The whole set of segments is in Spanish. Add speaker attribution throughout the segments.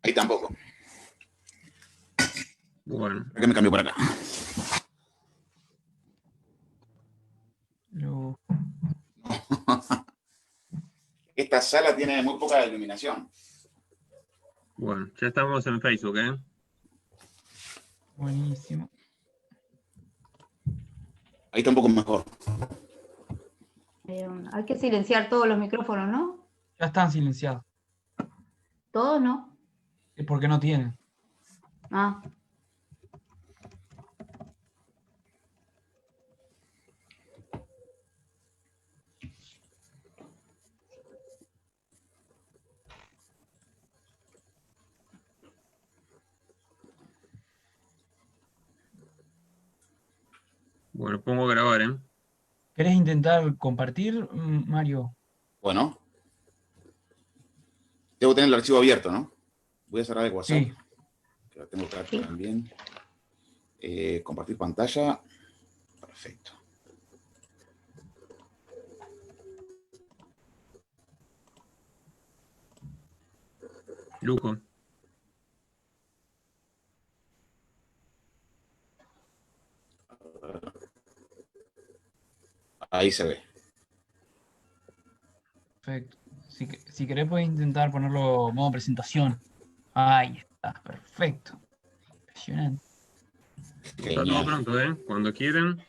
Speaker 1: Ahí tampoco.
Speaker 2: Bueno.
Speaker 1: ¿Por qué me cambio para acá?
Speaker 3: No.
Speaker 1: Esta sala tiene muy poca iluminación.
Speaker 2: Bueno, ya estamos en Facebook, ¿eh?
Speaker 3: Buenísimo.
Speaker 1: Ahí está un poco mejor.
Speaker 4: Hay que silenciar todos los micrófonos, ¿no?
Speaker 3: Ya están silenciados.
Speaker 4: ¿Todos no?
Speaker 3: Es porque no tienen.
Speaker 4: Ah.
Speaker 2: Bueno, pongo a grabar, ¿eh?
Speaker 3: ¿Querés intentar compartir, Mario?
Speaker 1: Bueno. Debo tener el archivo abierto, ¿no? Voy a cerrar el WhatsApp.
Speaker 3: Sí.
Speaker 1: Que lo tengo acá también. Compartir pantalla. Perfecto.
Speaker 2: Lujo.
Speaker 1: Ahí se ve.
Speaker 3: Perfecto. Si querés puedes intentar ponerlo modo presentación. Ahí está, perfecto. Impresionante.
Speaker 2: Está todo
Speaker 1: Genial.
Speaker 2: pronto, ¿eh? Cuando quieren.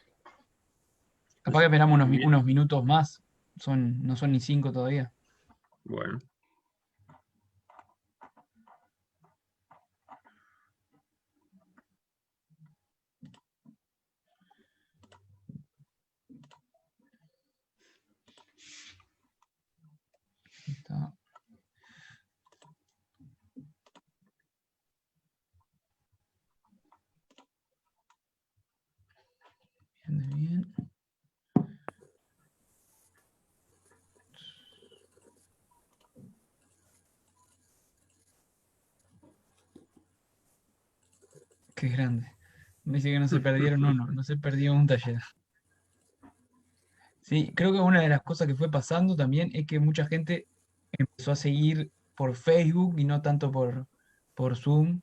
Speaker 3: Capaz que esperamos
Speaker 2: Bien.
Speaker 3: unos minutos más. No son ni 5 todavía.
Speaker 2: Bueno.
Speaker 3: Ahí está. Bien, bien. Qué grande. Me dice que no se perdieron uno, no se perdió un taller. Sí, creo que una de las cosas que fue pasando también es que mucha gente empezó a seguir por Facebook y no tanto por Zoom.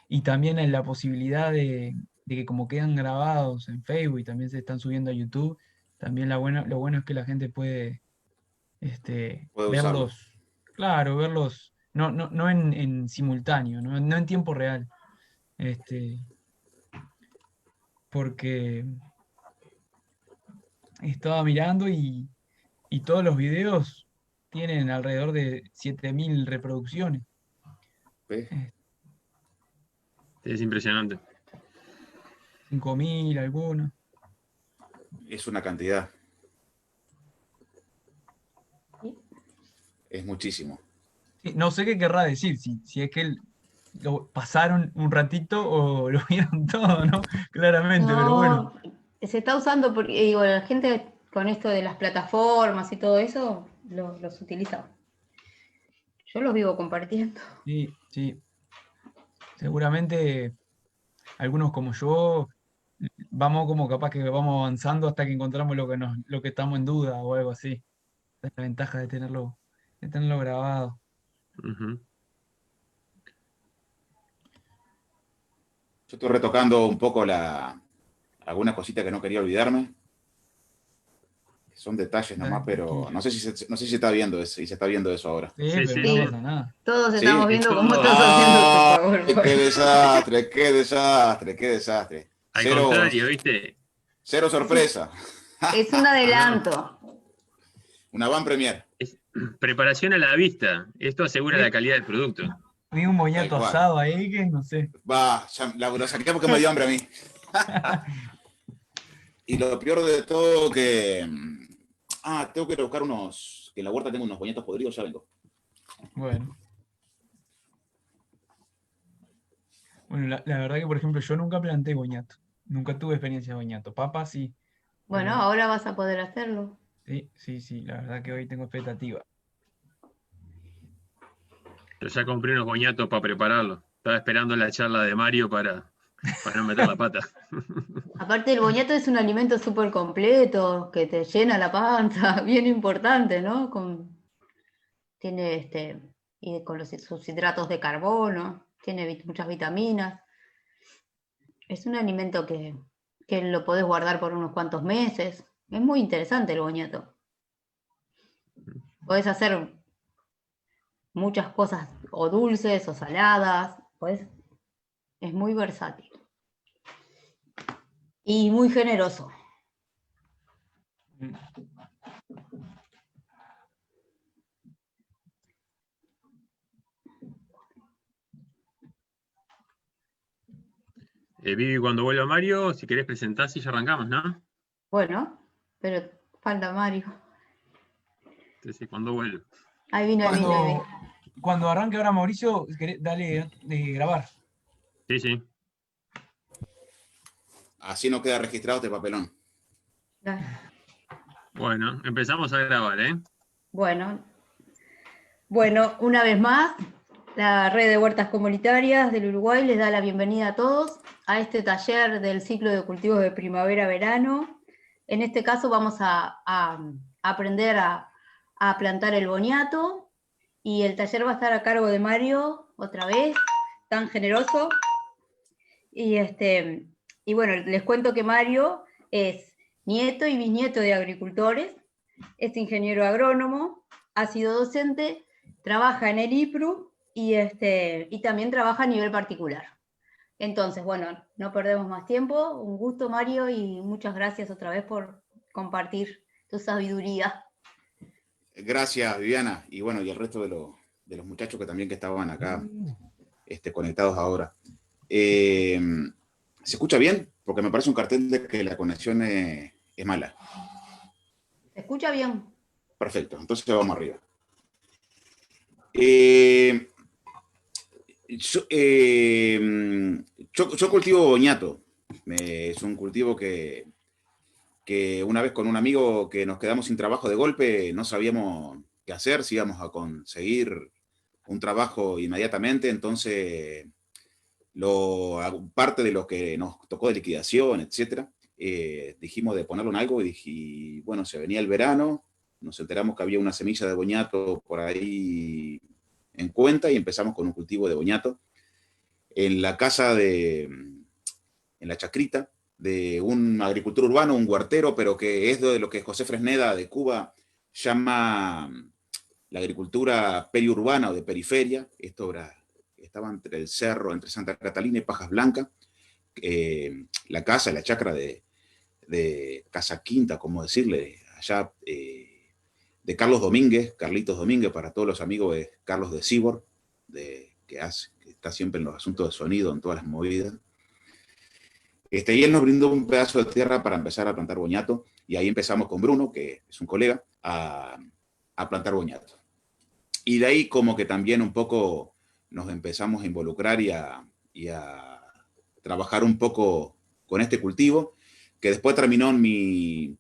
Speaker 3: Y también en la posibilidad de que como quedan grabados en Facebook y también se están subiendo a YouTube, también lo bueno es que la gente puede
Speaker 1: Puedo usarlo.
Speaker 3: verlos, claro, verlos, no en simultáneo, no en tiempo real. Porque estaba mirando y todos los videos tienen alrededor de 7000 reproducciones.
Speaker 1: ¿Ves?
Speaker 2: Es impresionante.
Speaker 3: 5000 algunos.
Speaker 1: Es una cantidad.
Speaker 4: ¿Sí?
Speaker 1: Es muchísimo.
Speaker 3: Sí, no sé qué querrá decir, si es que lo pasaron un ratito o lo vieron todo, ¿no? Claramente, pero bueno.
Speaker 4: No, se está usando porque, digo, la gente con esto de las plataformas y todo eso, los utiliza. Yo los vivo compartiendo.
Speaker 3: Sí, sí. Seguramente algunos como yo, vamos como capaz que vamos avanzando hasta que encontramos lo que estamos en duda o algo así. Esa es la ventaja de tenerlo grabado.
Speaker 2: Ujú.
Speaker 1: Yo estoy retocando un poco algunas cositas que no quería olvidarme. Son detalles nomás, pero no sé si se está viendo eso, si se está viendo eso ahora.
Speaker 3: Sí,
Speaker 2: Sí,
Speaker 3: pero
Speaker 2: sí,
Speaker 3: no
Speaker 4: Sí.
Speaker 3: pasa nada.
Speaker 4: Todos
Speaker 1: Sí,
Speaker 4: estamos viendo cómo
Speaker 2: todo.
Speaker 4: estás haciendo tu PowerPoint.
Speaker 1: ¡Qué desastre, qué desastre, qué desastre!
Speaker 2: Al contrario, ¿viste?
Speaker 1: Cero sorpresa.
Speaker 4: Es un adelanto.
Speaker 1: Una van premier.
Speaker 2: Es preparación a la vista. Esto asegura
Speaker 3: Sí.
Speaker 2: la calidad del producto.
Speaker 3: Vi un boñato
Speaker 1: Tal cual.
Speaker 3: asado ahí que no sé.
Speaker 1: Va, ya lo saqué porque me dio hambre a mí. Y lo peor de todo que... tengo que ir a buscar que en la huerta tengo unos boñatos podridos, ya vengo.
Speaker 3: Bueno. Bueno, la verdad que, por ejemplo, yo nunca planté boñato. Nunca tuve experiencia de boñato. Papa sí.
Speaker 4: Bueno,
Speaker 3: Pero
Speaker 4: ahora vas a poder hacerlo.
Speaker 3: sí. La verdad que hoy tengo expectativa.
Speaker 2: Yo ya compré unos boñatos para prepararlo. Estaba esperando la charla de Mario para no meter la pata.
Speaker 4: Aparte el boñato es un alimento súper completo, que te llena la panza, bien importante, ¿no? Tiene y con sus hidratos de carbono, tiene muchas vitaminas. Es un alimento que lo podés guardar por unos cuantos meses. Es muy interesante el boniato. Podés hacer muchas cosas, o dulces o saladas, es muy versátil. Y muy generoso.
Speaker 2: Vivi, cuando vuelva Mario, si querés presentarse y ya arrancamos, ¿no?
Speaker 4: Bueno, pero falta Mario.
Speaker 2: Entonces, cuando vuelva.
Speaker 4: Ahí vino, ahí vino, ahí vino.
Speaker 3: Cuando arranque ahora Mauricio, dale grabar.
Speaker 2: Sí, sí.
Speaker 1: Así no queda registrado este papelón.
Speaker 4: Dale.
Speaker 2: Bueno, empezamos a grabar, ¿eh?
Speaker 4: Bueno, una vez más, la Red de Huertas Comunitarias del Uruguay les da la bienvenida a todos a este taller del ciclo de cultivos de primavera-verano. En este caso vamos a aprender a plantar el boniato, y el taller va a estar a cargo de Mario, otra vez, tan generoso. Y bueno, les cuento que Mario es nieto y bisnieto de agricultores, es ingeniero agrónomo, ha sido docente, trabaja en el IPRU y también trabaja a nivel particular. Entonces, bueno, no perdemos más tiempo. Un gusto, Mario, y muchas gracias otra vez por compartir tu sabiduría.
Speaker 1: Gracias, Viviana. Y bueno, y el resto de los muchachos que estaban acá conectados ahora. ¿Se escucha bien? Porque me parece un cartel de que la conexión es mala.
Speaker 4: ¿Se escucha bien?
Speaker 1: Perfecto, entonces vamos arriba. Yo cultivo boñato. Es un cultivo que una vez con un amigo que nos quedamos sin trabajo de golpe, no sabíamos qué hacer, si íbamos a conseguir un trabajo inmediatamente, entonces parte de lo que nos tocó de liquidación, etcétera, dijimos de ponerlo en algo y bueno, se venía el verano, nos enteramos que había una semilla de boñato por ahí en cuenta y empezamos con un cultivo de boñato en la casa en la Chacrita, de un agricultor urbano, un huertero, pero que es de lo que José Fresneda de Cuba llama la agricultura periurbana o de periferia. Esto estaba entre el cerro, entre Santa Catalina y Pajas Blancas. La casa, la chacra de Casa Quinta, como decirle, allá de Carlos Domínguez, Carlitos Domínguez, para todos los amigos de Carlos de Cibor, que está siempre en los asuntos de sonido, en todas las movidas. Y él nos brindó un pedazo de tierra para empezar a plantar boñato, y ahí empezamos con Bruno, que es un colega, a plantar boñato. Y de ahí como que también un poco nos empezamos a involucrar y a trabajar un poco con este cultivo, que después terminó en mi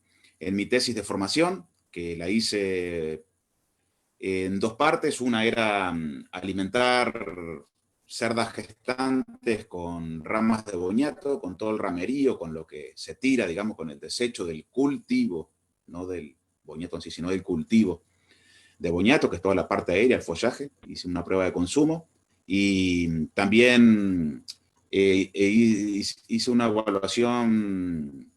Speaker 1: tesis de formación, que la hice en dos partes. Una era alimentar cerdas gestantes con ramas de boñato, con todo el ramerío, con lo que se tira, digamos, con el desecho del cultivo, no del boñato en sí, sino del cultivo de boñato, que es toda la parte aérea, el follaje. Hice una prueba de consumo y también hice una evaluación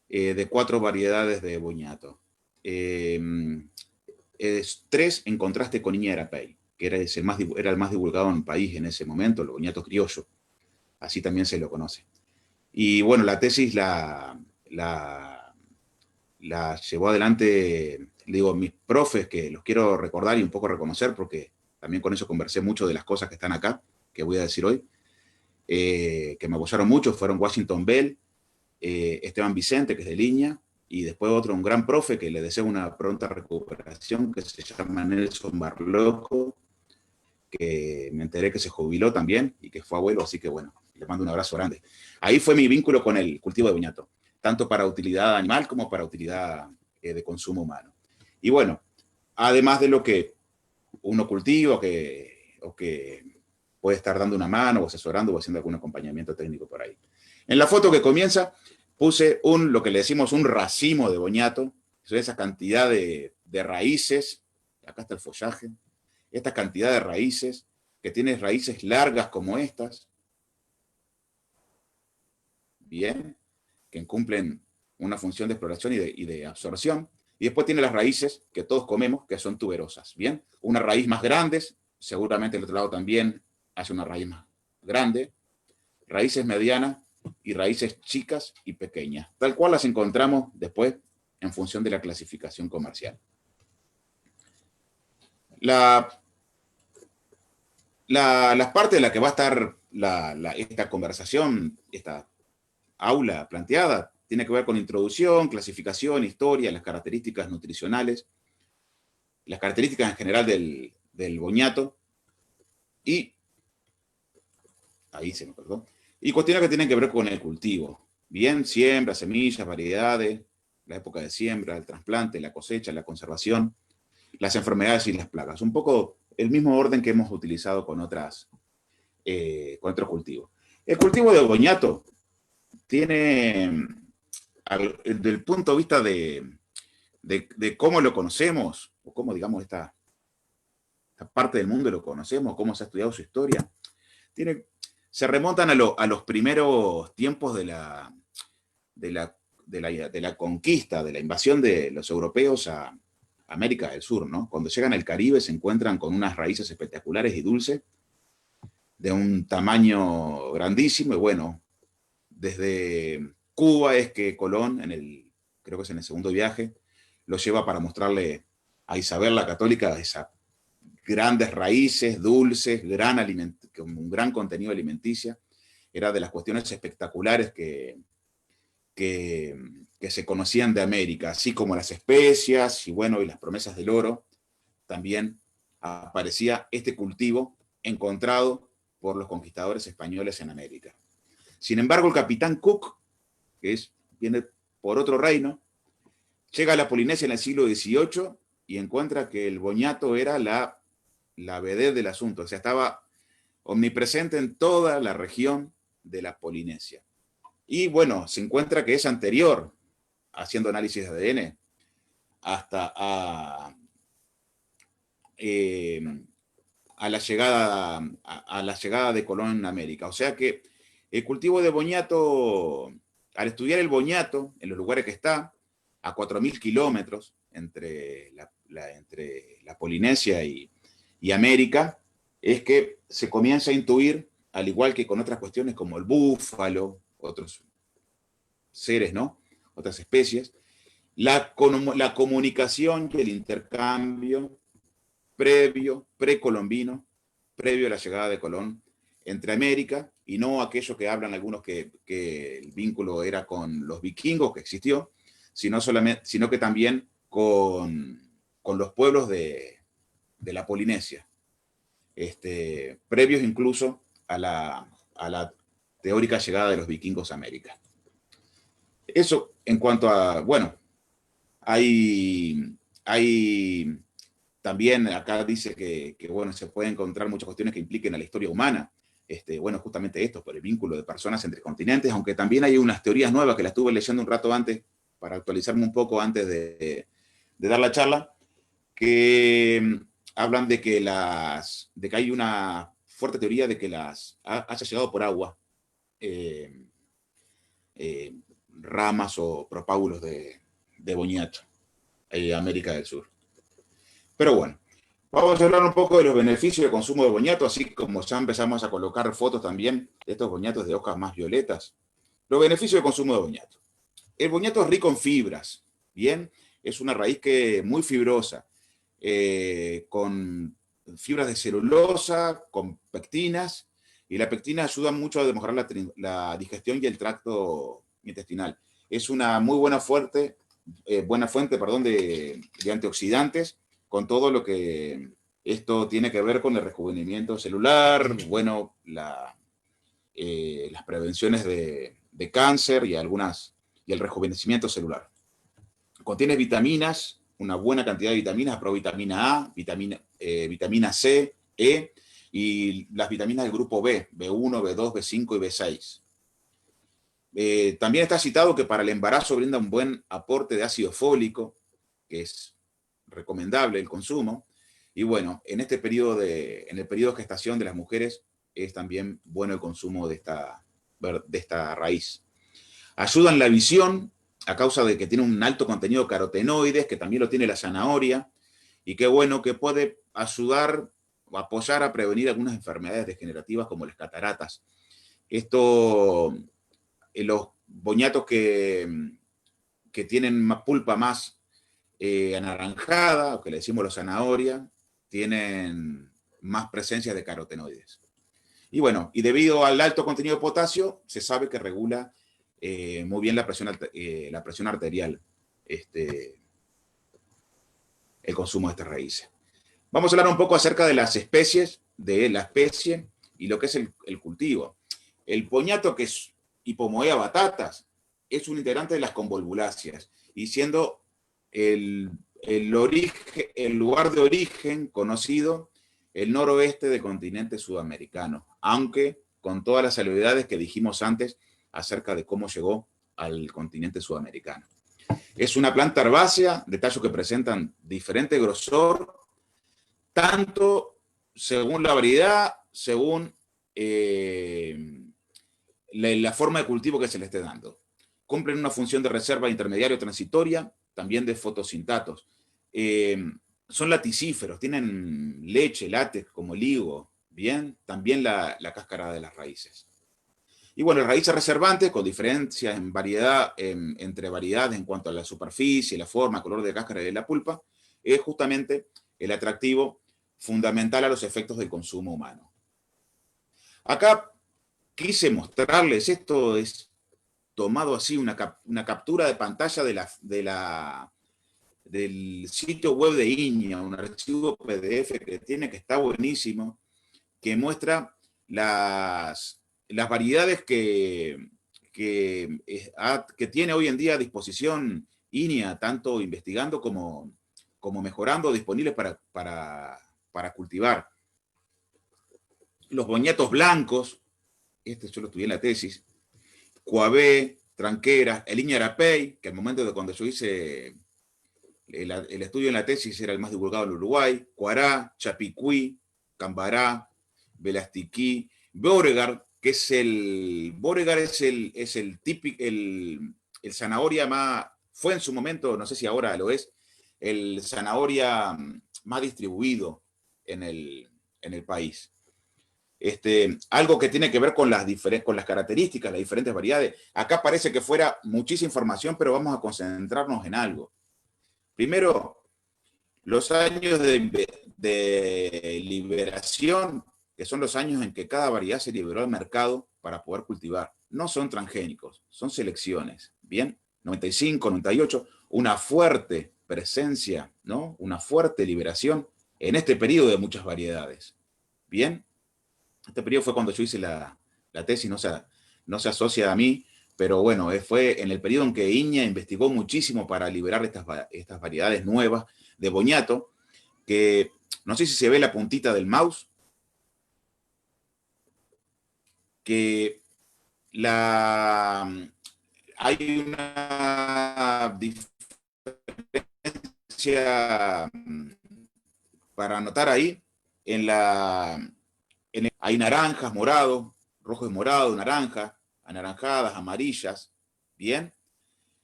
Speaker 1: de 4 variedades de boñato. 3 en contraste con Iña Arapey, que era el más divulgado en el país en ese momento, el boñato criollo, así también se lo conoce. Y bueno, la tesis la llevó adelante, digo, mis profes, que los quiero recordar y un poco reconocer, porque también con eso conversé mucho de las cosas que están acá, que voy a decir hoy, que me apoyaron mucho, fueron Washington Bell, Esteban Vicente, que es de Liña, y después un gran profe que le deseo una pronta recuperación, que se llama Nelson Barloco, que me enteré que se jubiló también y que fue abuelo, así que bueno, le mando un abrazo grande. Ahí fue mi vínculo con el cultivo de boñato, tanto para utilidad animal como para utilidad de consumo humano. Y bueno, además de lo que uno cultiva o que puede estar dando una mano o asesorando o haciendo algún acompañamiento técnico por ahí. En la foto que comienza puse lo que le decimos un racimo de boñato, esa cantidad de raíces, acá está el follaje, esta cantidad de raíces, que tiene raíces largas como estas, bien, que cumplen una función de exploración y de absorción, y después tiene las raíces que todos comemos, que son tuberosas, bien, una raíz más grande, seguramente el otro lado también hace una raíz más grande, raíces medianas y raíces chicas y pequeñas, tal cual las encontramos después en función de la clasificación comercial. Las partes de la que va a estar esta conversación, esta aula planteada, tiene que ver con introducción, clasificación, historia, las características nutricionales, las características en general del boñato, y ahí se me acordó, y cuestiones que tienen que ver con el cultivo. Bien, siembra, semillas, variedades, la época de siembra, el trasplante, la cosecha, la conservación, las enfermedades y las plagas. Un poco el mismo orden que hemos utilizado con otros cultivos. El cultivo de boñato tiene, desde el punto de vista de cómo lo conocemos, o cómo, digamos, esta parte del mundo lo conocemos, cómo se ha estudiado su historia, se remontan a los primeros tiempos de la conquista, de la invasión de los europeos a América del Sur, ¿no? Cuando llegan al Caribe se encuentran con unas raíces espectaculares y dulces, de un tamaño grandísimo, y bueno, desde Cuba es que Colón, creo que es en el segundo viaje, lo lleva para mostrarle a Isabel la Católica esas grandes raíces, dulces, con un gran contenido alimenticio. Era de las cuestiones espectaculares que se conocían de América, así como las especias y bueno, y las promesas del oro. También aparecía este cultivo encontrado por los conquistadores españoles en América. Sin embargo, el capitán Cook, viene por otro reino, llega a la Polinesia en el siglo XVIII y encuentra que el boñato era la vedette del asunto, o sea, estaba omnipresente en toda la región de la Polinesia. Y bueno, se encuentra que es anterior, haciendo análisis de ADN, hasta a la llegada de Colón en América. O sea que el cultivo de boñato, al estudiar el boñato en los lugares que está, a 4.000 kilómetros entre la Polinesia y América, es que se comienza a intuir, al igual que con otras cuestiones como el búfalo, otros seres, ¿no? Otras especies, la comunicación y el intercambio precolombino, previo a la llegada de Colón, entre América, y no aquello que hablan algunos que el vínculo era con los vikingos, que existió, sino que también con los pueblos de la Polinesia, previos incluso a la teórica llegada de los vikingos a América. Eso en cuanto a, bueno, hay también acá dice que bueno, se pueden encontrar muchas cuestiones que impliquen a la historia humana. Bueno, justamente esto, por el vínculo de personas entre continentes, aunque también hay unas teorías nuevas que las estuve leyendo un rato antes, para actualizarme un poco antes de dar la charla, que hablan de que hay una fuerte teoría de que haya llegado por agua ramas o propágulos de boñato a América del Sur. Pero bueno, vamos a hablar un poco de los beneficios del consumo de boñato, así como ya empezamos a colocar fotos también de estos boñatos de hojas más violetas. Los beneficios del consumo de boñato. El boñato es rico en fibras, ¿bien? Es una raíz muy fibrosa, con fibras de celulosa, con pectinas, y la pectina ayuda mucho a mejorar la digestión y el tracto intestinal. Es una muy buena fuente de antioxidantes, con todo lo que esto tiene que ver con el rejuvenecimiento celular, bueno, las prevenciones de cáncer y el rejuvenecimiento celular. Contiene vitaminas, una buena cantidad de vitaminas, provitamina A, vitamina C, E, y las vitaminas del grupo B, B1, B2, B5 y B6. También está citado que para el embarazo brinda un buen aporte de ácido fólico, que es recomendable el consumo. Y bueno, en este periodo en el periodo de gestación de las mujeres es también bueno el consumo de esta raíz. Ayuda en la visión a causa de que tiene un alto contenido de carotenoides, que también lo tiene la zanahoria, y qué bueno que puede ayudar o apoyar a prevenir algunas enfermedades degenerativas como las cataratas. Esto, los boñatos que tienen pulpa más anaranjada, o que le decimos la zanahoria, tienen más presencia de carotenoides. Y bueno, y debido al alto contenido de potasio, se sabe que regula muy bien la presión arterial, el consumo de estas raíces. Vamos a hablar un poco acerca de las especies, de la especie y lo que es el cultivo. El boñato, que es Hipomoea batatas, es un integrante de las convolvuláceas, y siendo el lugar de origen conocido el noroeste del continente sudamericano, aunque con todas las salvedades que dijimos antes acerca de cómo llegó al continente sudamericano. Es una planta herbácea de tallos que presentan diferente grosor, tanto según la variedad, según la forma de cultivo que se le esté dando. Cumplen una función de reserva intermediaria o transitoria, también de fotosintatos. Son laticíferos, tienen leche, látex, como el higo, bien, también la cáscara de las raíces. Y bueno, raíces reservantes, con diferencias en variedad, entre variedades en cuanto a la superficie, la forma, color de cáscara y de la pulpa, es justamente el atractivo fundamental a los efectos del consumo humano. Acá quise mostrarles, esto es tomado así, una captura de pantalla del sitio web de INEA, un archivo PDF que tiene, que está buenísimo, que muestra las variedades que tiene hoy en día a disposición INEA, tanto investigando como mejorando, disponibles para cultivar. Los boñatos blancos, yo lo estudié en la tesis, Coabé, Tranqueras, el Iña Arapey, que al momento de cuando yo hice el estudio en la tesis era el más divulgado en Uruguay, Cuará, Chapicuí, Cambará, Velastiquí, Beauregard, que es el típico, el zanahoria más, fue en su momento, no sé si ahora lo es, el zanahoria más distribuido en el país. Algo que tiene que ver con las características, las diferentes variedades. Acá parece que fuera muchísima información, pero vamos a concentrarnos en algo. Primero, los años de liberación, que son los años en que cada variedad se liberó al mercado para poder cultivar. No son transgénicos, son selecciones. Bien, 95, 98, una fuerte presencia, ¿no? Una fuerte liberación en este periodo de muchas variedades. Bien, este periodo fue cuando yo hice la tesis, no se asocia a mí, pero bueno, fue en el periodo en que INEA investigó muchísimo para liberar estas variedades nuevas de boñato, que no sé si se ve la puntita del mouse, que hay una diferencia para anotar ahí, hay naranjas, morados, rojo y morado, naranja, anaranjadas, amarillas, ¿bien?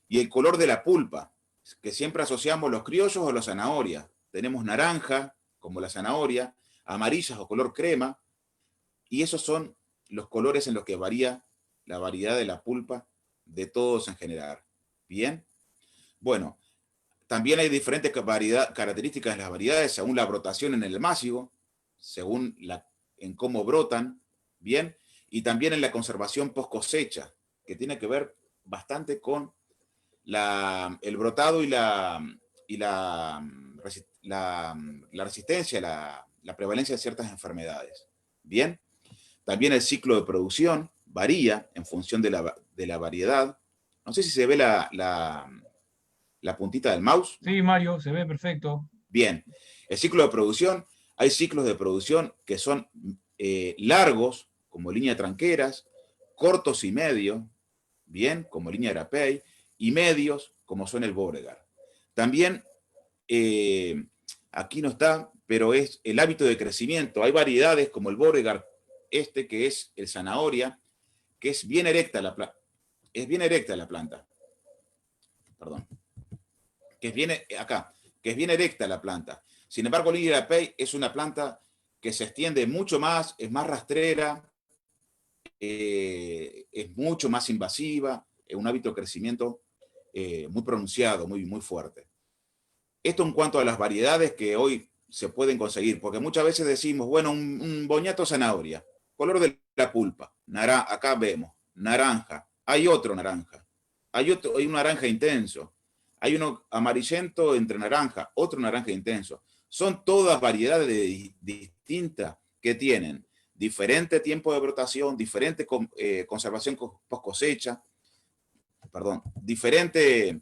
Speaker 1: Y el color de la pulpa, que siempre asociamos los criollos o la zanahoria. Tenemos naranja, como la zanahoria, amarillas o color crema, y esos son los colores en los que varía la variedad de la pulpa de todos en general. ¿Bien? Bueno, también hay diferentes características de las variedades según la brotación en el másigo, según en cómo brotan, ¿bien? Y también en la conservación post cosecha, que tiene que ver bastante con el brotado y la resistencia, la prevalencia de ciertas enfermedades. Bien, también el ciclo de producción varía en función de la variedad. No sé si se ve la puntita del mouse.
Speaker 3: Sí, Mario, se ve perfecto.
Speaker 1: Bien, el ciclo de producción, hay ciclos de producción que son largos, como línea tranqueras, cortos y medios, bien, como línea Arapey, y medios, como son el Beauregard. También aquí no está, pero es el hábito de crecimiento. Hay variedades como el Beauregard, que es el zanahoria, que es bien erecta la planta. Es bien erecta la planta. Perdón. Que es bien, acá, que es bien erecta la planta. Sin embargo, Lily Pay es una planta que se extiende mucho más, es más rastrera, es mucho más invasiva, es un hábito de crecimiento muy pronunciado, muy fuerte. Esto en cuanto a las variedades que hoy se pueden conseguir, porque muchas veces decimos, bueno, un boñato zanahoria, color de la pulpa, acá vemos, naranja, hay otro naranja, hay un naranja intenso, hay uno amarillento entre naranja, otro naranja intenso. Son todas variedades distintas que tienen diferente tiempo de brotación, diferente conservación post cosecha, diferente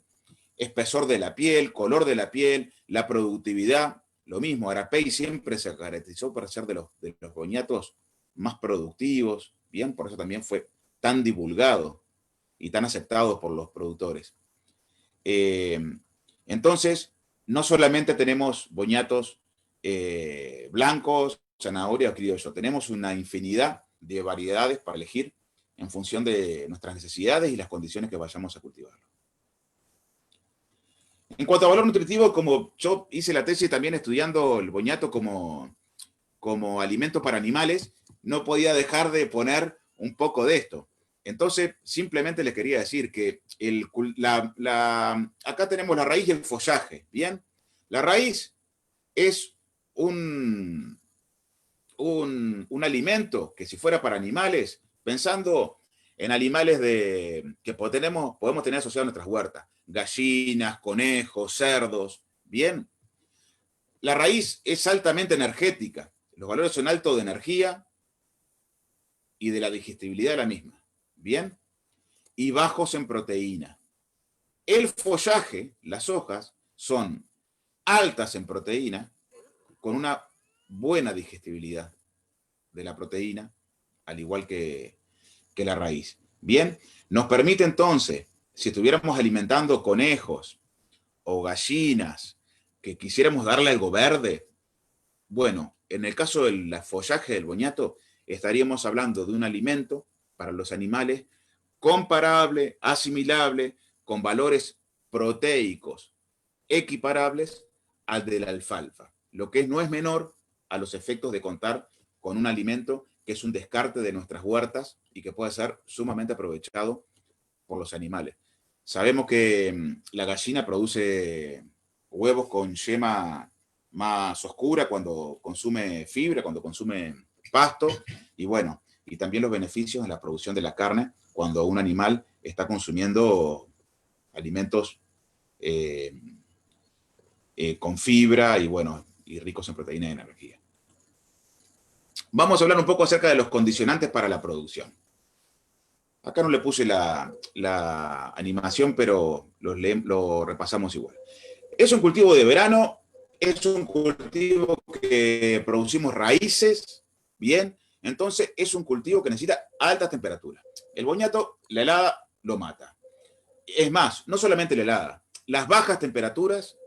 Speaker 1: espesor de la piel, color de la piel, la productividad. Lo mismo, Arapey siempre se caracterizó por ser de los boñatos más productivos, bien, por eso también fue tan divulgado y tan aceptado por los productores. Entonces, no solamente tenemos boñatos blancos, zanahoria o criollo, tenemos una infinidad de variedades para elegir en función de nuestras necesidades y las condiciones que vayamos a cultivar. En cuanto a valor nutritivo, como yo hice la tesis también estudiando el boñato como alimento para animales, no podía dejar de poner un poco de esto. Entonces, simplemente les quería decir que acá tenemos la raíz y el follaje, ¿bien? La raíz es un alimento que si fuera para animales, pensando en animales que podemos tener asociados a nuestras huertas, gallinas, conejos, cerdos, ¿bien? La raíz es altamente energética, los valores son altos de energía y de la digestibilidad de la misma, ¿bien? Y bajos en proteína. El follaje, las hojas, son altas en proteína, con una buena digestibilidad de la proteína, al igual que la raíz. Bien, nos permite entonces, si estuviéramos alimentando conejos o gallinas, que quisiéramos darle algo verde, bueno, en el caso del follaje del boñato, estaríamos hablando de un alimento para los animales comparable, asimilable, con valores proteicos equiparables al de la alfalfa, lo que no es menor a los efectos de contar con un alimento que es un descarte de nuestras huertas y que puede ser sumamente aprovechado por los animales. Sabemos que la gallina produce huevos con yema más oscura cuando consume fibra, cuando consume pasto, y bueno, y también los beneficios en la producción de la carne cuando un animal está consumiendo alimentos con fibra y bueno, y ricos en proteína y energía. Vamos a hablar un poco acerca de los condicionantes para la producción. Acá no le puse la animación, pero lo repasamos igual. Es un cultivo de verano, es un cultivo que producimos raíces, bien, entonces es un cultivo que necesita altas temperaturas. El boñato, la helada lo mata. Es más, no solamente la helada, las bajas temperaturas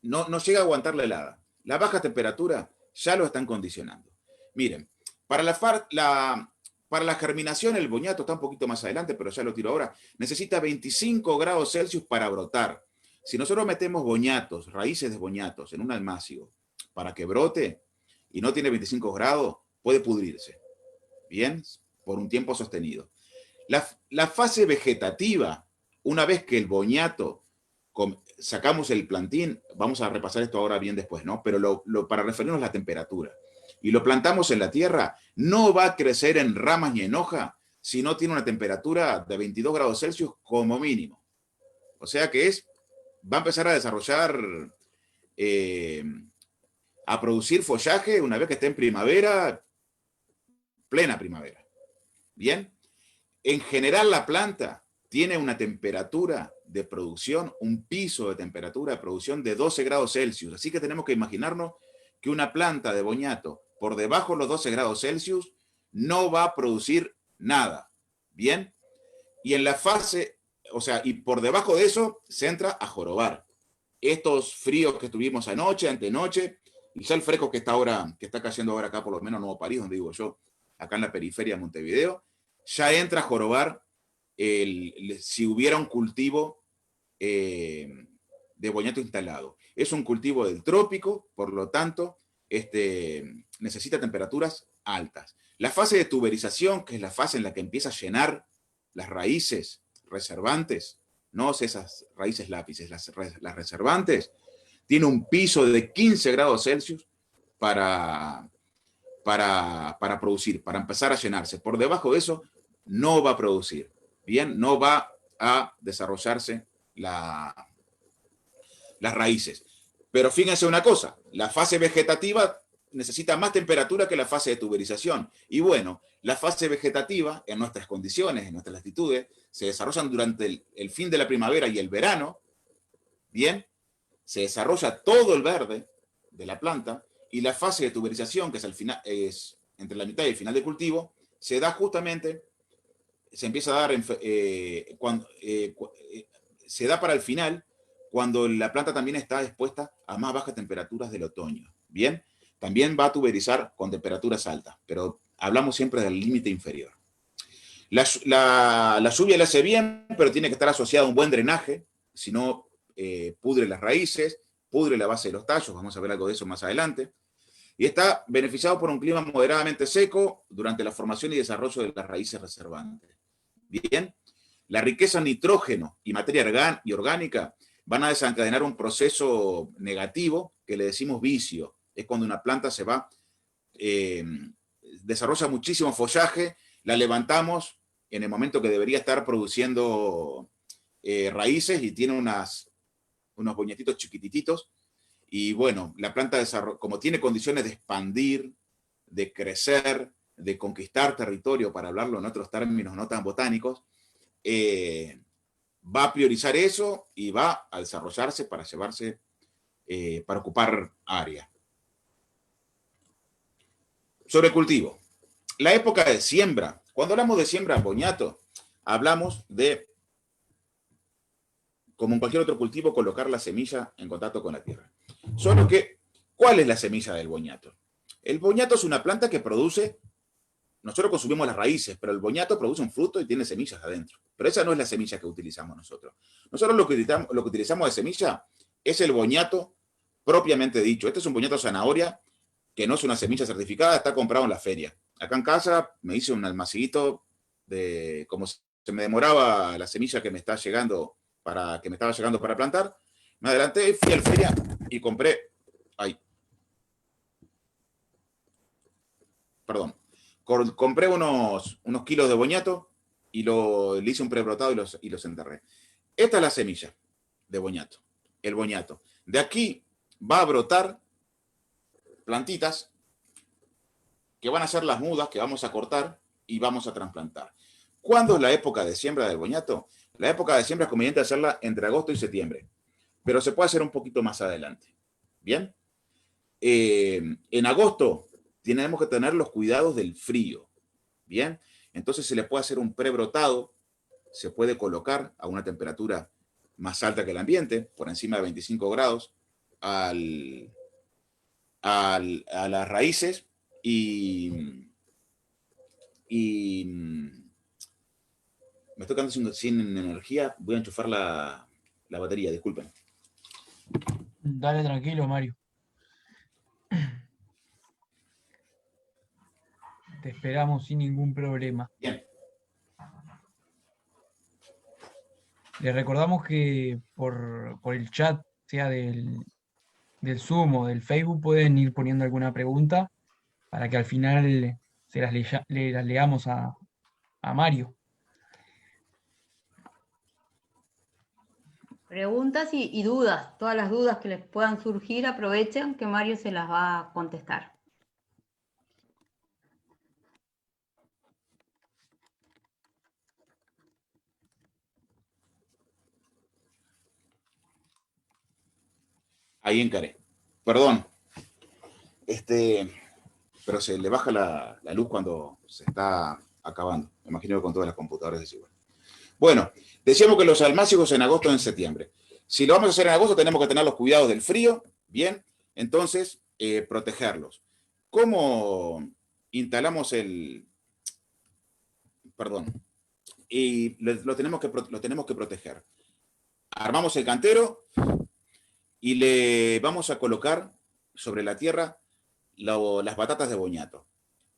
Speaker 1: no llega a aguantar la helada. Las bajas temperaturas ya lo están condicionando. Miren, para la germinación el boñato está un poquito más adelante, pero ya lo tiro ahora. Necesita 25 grados Celsius para brotar. Si nosotros metemos boñatos, raíces de boñatos en un almácigo para que brote y no tiene 25 grados, puede pudrirse. Bien, por un tiempo sostenido. La fase vegetativa, una vez que el boñato sacamos el plantín, vamos a repasar esto ahora bien después, ¿no? Pero para referirnos a la temperatura. Y lo plantamos en la tierra, no va a crecer en ramas ni en hoja si no tiene una temperatura de 22 grados Celsius como mínimo. O sea que va a empezar a desarrollar, a producir follaje una vez que esté en primavera, plena primavera. Bien, en general la planta tiene una temperatura de producción, un piso de temperatura de producción de 12 grados Celsius. Así que tenemos que imaginarnos que una planta de boñato por debajo de los 12 grados Celsius no va a producir nada. ¿Bien? Y en la fase, o sea, y por debajo de eso se entra a jorobar. estos fríos que tuvimos anoche, antenoche, y ya el fresco que está cayendo ahora acá, por lo menos en Nuevo París, donde digo yo, acá en la periferia de Montevideo, ya entra a jorobar si hubiera un cultivo de boñato instalado. Es un cultivo del trópico, por lo tanto, necesita temperaturas altas. La fase de tuberización, que es la fase en la que empieza a llenar las raíces reservantes, no esas raíces lápices, las reservantes, tiene un piso de 15 grados Celsius para producir, para empezar a llenarse. Por debajo de eso no va a producir, bien, no va a desarrollarse las raíces. Pero fíjense una cosa, la fase vegetativa necesita más temperatura que la fase de tuberización. Y bueno, la fase vegetativa, en nuestras condiciones, en nuestras latitudes, se desarrollan durante el fin de la primavera y el verano, bien, se desarrolla todo el verde de la planta, y la fase de tuberización, que es, es entre la mitad y el final del cultivo, se da justamente, se empieza a dar, se da para el final, cuando la planta también está expuesta a más bajas temperaturas del otoño. Bien, también va a tuberizar con temperaturas altas, pero hablamos siempre del límite inferior. La lluvia le hace bien, pero tiene que estar asociada a un buen drenaje, si no pudre las raíces, pudre la base de los tallos, vamos a ver algo de eso más adelante. Y está beneficiado por un clima moderadamente seco durante la formación y desarrollo de las raíces reservantes. Bien, la riqueza en nitrógeno y materia orgánica van a desencadenar un proceso negativo que le decimos vicio. Es cuando una planta se va, desarrolla muchísimo follaje, la levantamos en el momento que debería estar produciendo raíces y tiene unos boñetitos chiquititos. Y bueno, la planta, como tiene condiciones de expandir, de crecer, de conquistar territorio, para hablarlo en otros términos no tan botánicos, va a priorizar eso y va a desarrollarse para llevarse, para ocupar área. Sobre cultivo. La época de siembra. Cuando hablamos de siembra boñato, hablamos de, como en cualquier otro cultivo, colocar la semilla en contacto con la tierra. Solo que, ¿cuál es la semilla del boñato? El boñato es una planta que produce, nosotros consumimos las raíces, pero el boñato produce un fruto y tiene semillas adentro. Pero esa no es la semilla que utilizamos nosotros. Nosotros lo que utilizamos de semilla es el boñato propiamente dicho. Este es un boñato zanahoria, que no es una semilla certificada, está comprado en la feria. Acá en casa me hice un almacenito de, como se me demoraba la semilla que me estaba llegando para plantar, me adelanté, fui a la feria y compré, compré unos kilos de boñato y le hice un prebrotado y los enterré. Esta es la semilla de boñato, el boñato. De aquí va a brotar plantitas que van a ser las mudas que vamos a cortar y vamos a trasplantar. ¿Cuándo es la época de siembra del boñato? La época de siembra es conveniente hacerla entre agosto y septiembre, pero se puede hacer un poquito más adelante. ¿Bien? En agosto tenemos que tener los cuidados del frío. ¿Bien? Entonces se le puede hacer un prebrotado, se puede colocar a una temperatura más alta que el ambiente, por encima de 25 grados, a las raíces y me estoy quedando sin energía, voy a enchufar la batería, disculpen.
Speaker 3: Dale tranquilo, Mario. Te esperamos sin ningún problema.
Speaker 1: Bien.
Speaker 3: Les recordamos que por el chat, sea del Zoom o del Facebook, pueden ir poniendo alguna pregunta para que al final se las leamos a Mario.
Speaker 4: Preguntas y dudas, todas las dudas que les puedan surgir, aprovechen que Mario se las va a contestar.
Speaker 1: Ahí encaré. Perdón. Pero se le baja la luz cuando se está acabando. Me imagino que con todas las computadoras es igual. Bueno, decíamos que los almácigos en agosto y en septiembre. Si lo vamos a hacer en agosto, tenemos que tener los cuidados del frío, bien, entonces protegerlos. ¿Cómo instalamos perdón, y lo tenemos que proteger? Armamos el cantero y le vamos a colocar sobre la tierra las batatas de boñato.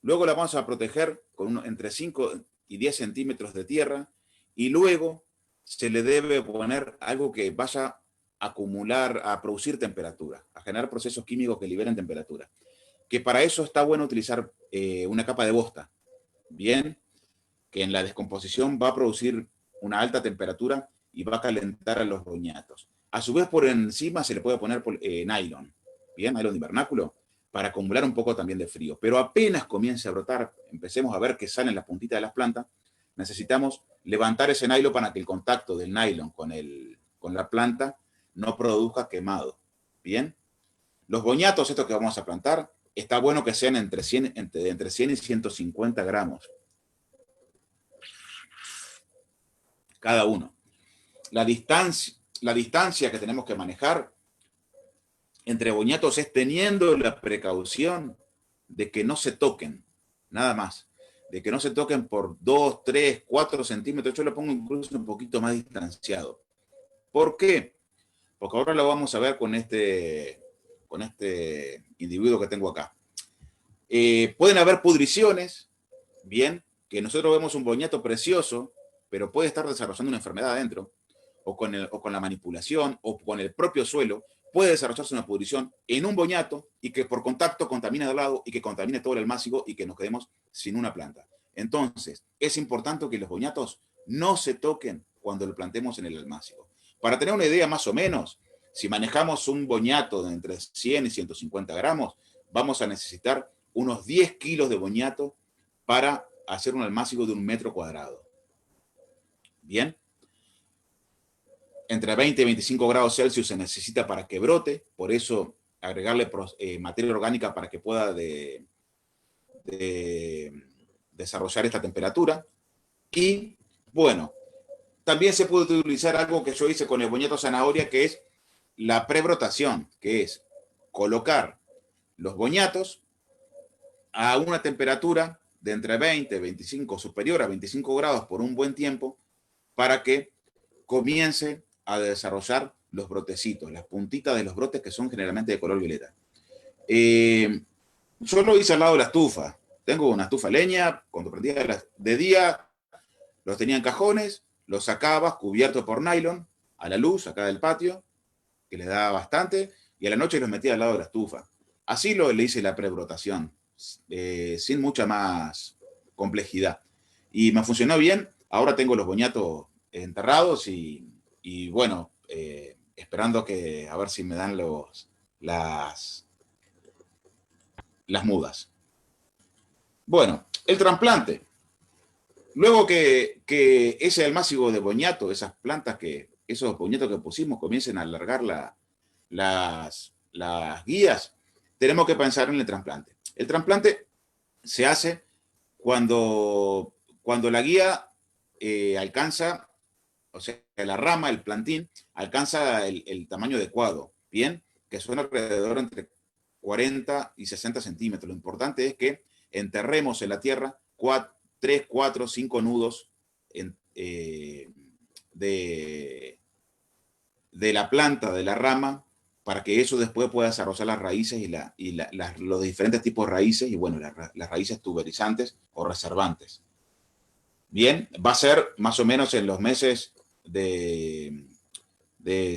Speaker 1: Luego las vamos a proteger con entre 5 y 10 centímetros de tierra, y luego se le debe poner algo que vaya a acumular, a producir temperatura, a generar procesos químicos que liberen temperatura. Que para eso está bueno utilizar una capa de bosta, bien, que en la descomposición va a producir una alta temperatura y va a calentar a los boñatos. A su vez, por encima se le puede poner nylon, bien, nylon de invernáculo, para acumular un poco también de frío. Pero apenas comience a brotar, empecemos a ver que salen las puntitas de las plantas, necesitamos levantar ese nylon para que el contacto del nylon con la planta no produzca quemado. Bien, los boñatos estos que vamos a plantar, está bueno que sean entre 100 y 150 gramos cada uno. La distancia que tenemos que manejar entre boñatos es teniendo la precaución de que no se toquen, nada más. De que no se toquen por 2, 3, 4 centímetros. Yo lo pongo incluso un poquito más distanciado. ¿Por qué? Porque ahora lo vamos a ver con este individuo que tengo acá. Pueden haber pudriciones, bien, que nosotros vemos un boñato precioso, pero puede estar desarrollando una enfermedad adentro, o con la manipulación, o con el propio suelo, puede desarrollarse una pudrición en un boñato y que por contacto contamine de al lado y que contamine todo el almácigo y que nos quedemos sin una planta. Entonces, es importante que los boñatos no se toquen cuando lo plantemos en el almácigo. Para tener una idea más o menos, si manejamos un boñato de entre 100 y 150 gramos, vamos a necesitar unos 10 kilos de boñato para hacer un almácigo de 1 metro cuadrado. Bien. Entre 20 y 25 grados Celsius se necesita para que brote, por eso agregarle materia orgánica para que pueda desarrollar esta temperatura. Y bueno, también se puede utilizar algo que yo hice con el boñato zanahoria, que es la prebrotación, que es colocar los boñatos a una temperatura de entre 20 y 25, superior a 25 grados por un buen tiempo, para que comience a desarrollar los brotecitos, las puntitas de los brotes que son generalmente de color violeta. Yo lo hice al lado de la estufa. Tengo una estufa leña, cuando prendía de día, los tenía en cajones, los sacaba cubiertos por nylon, a la luz, acá del patio, que le daba bastante, y a la noche los metía al lado de la estufa. Así le hice la prebrotación, sin mucha más complejidad. Y me funcionó bien. Ahora tengo los boñatos enterrados y bueno, esperando a ver si me dan las mudas. Bueno, el trasplante. Luego que ese almácigo de boñato, esos boñatos que pusimos comiencen a alargar las guías, tenemos que pensar en el trasplante. El trasplante se hace cuando la guía alcanza, o sea, la rama, el plantín, alcanza el tamaño adecuado, ¿bien? Que son alrededor entre 40 y 60 centímetros. Lo importante es que enterremos en la tierra 3, 4, 5 nudos de la planta, de la rama, para que eso después pueda desarrollar las raíces y los diferentes tipos de raíces, y bueno, las raíces tuberizantes o reservantes. Bien, va a ser más o menos en los meses de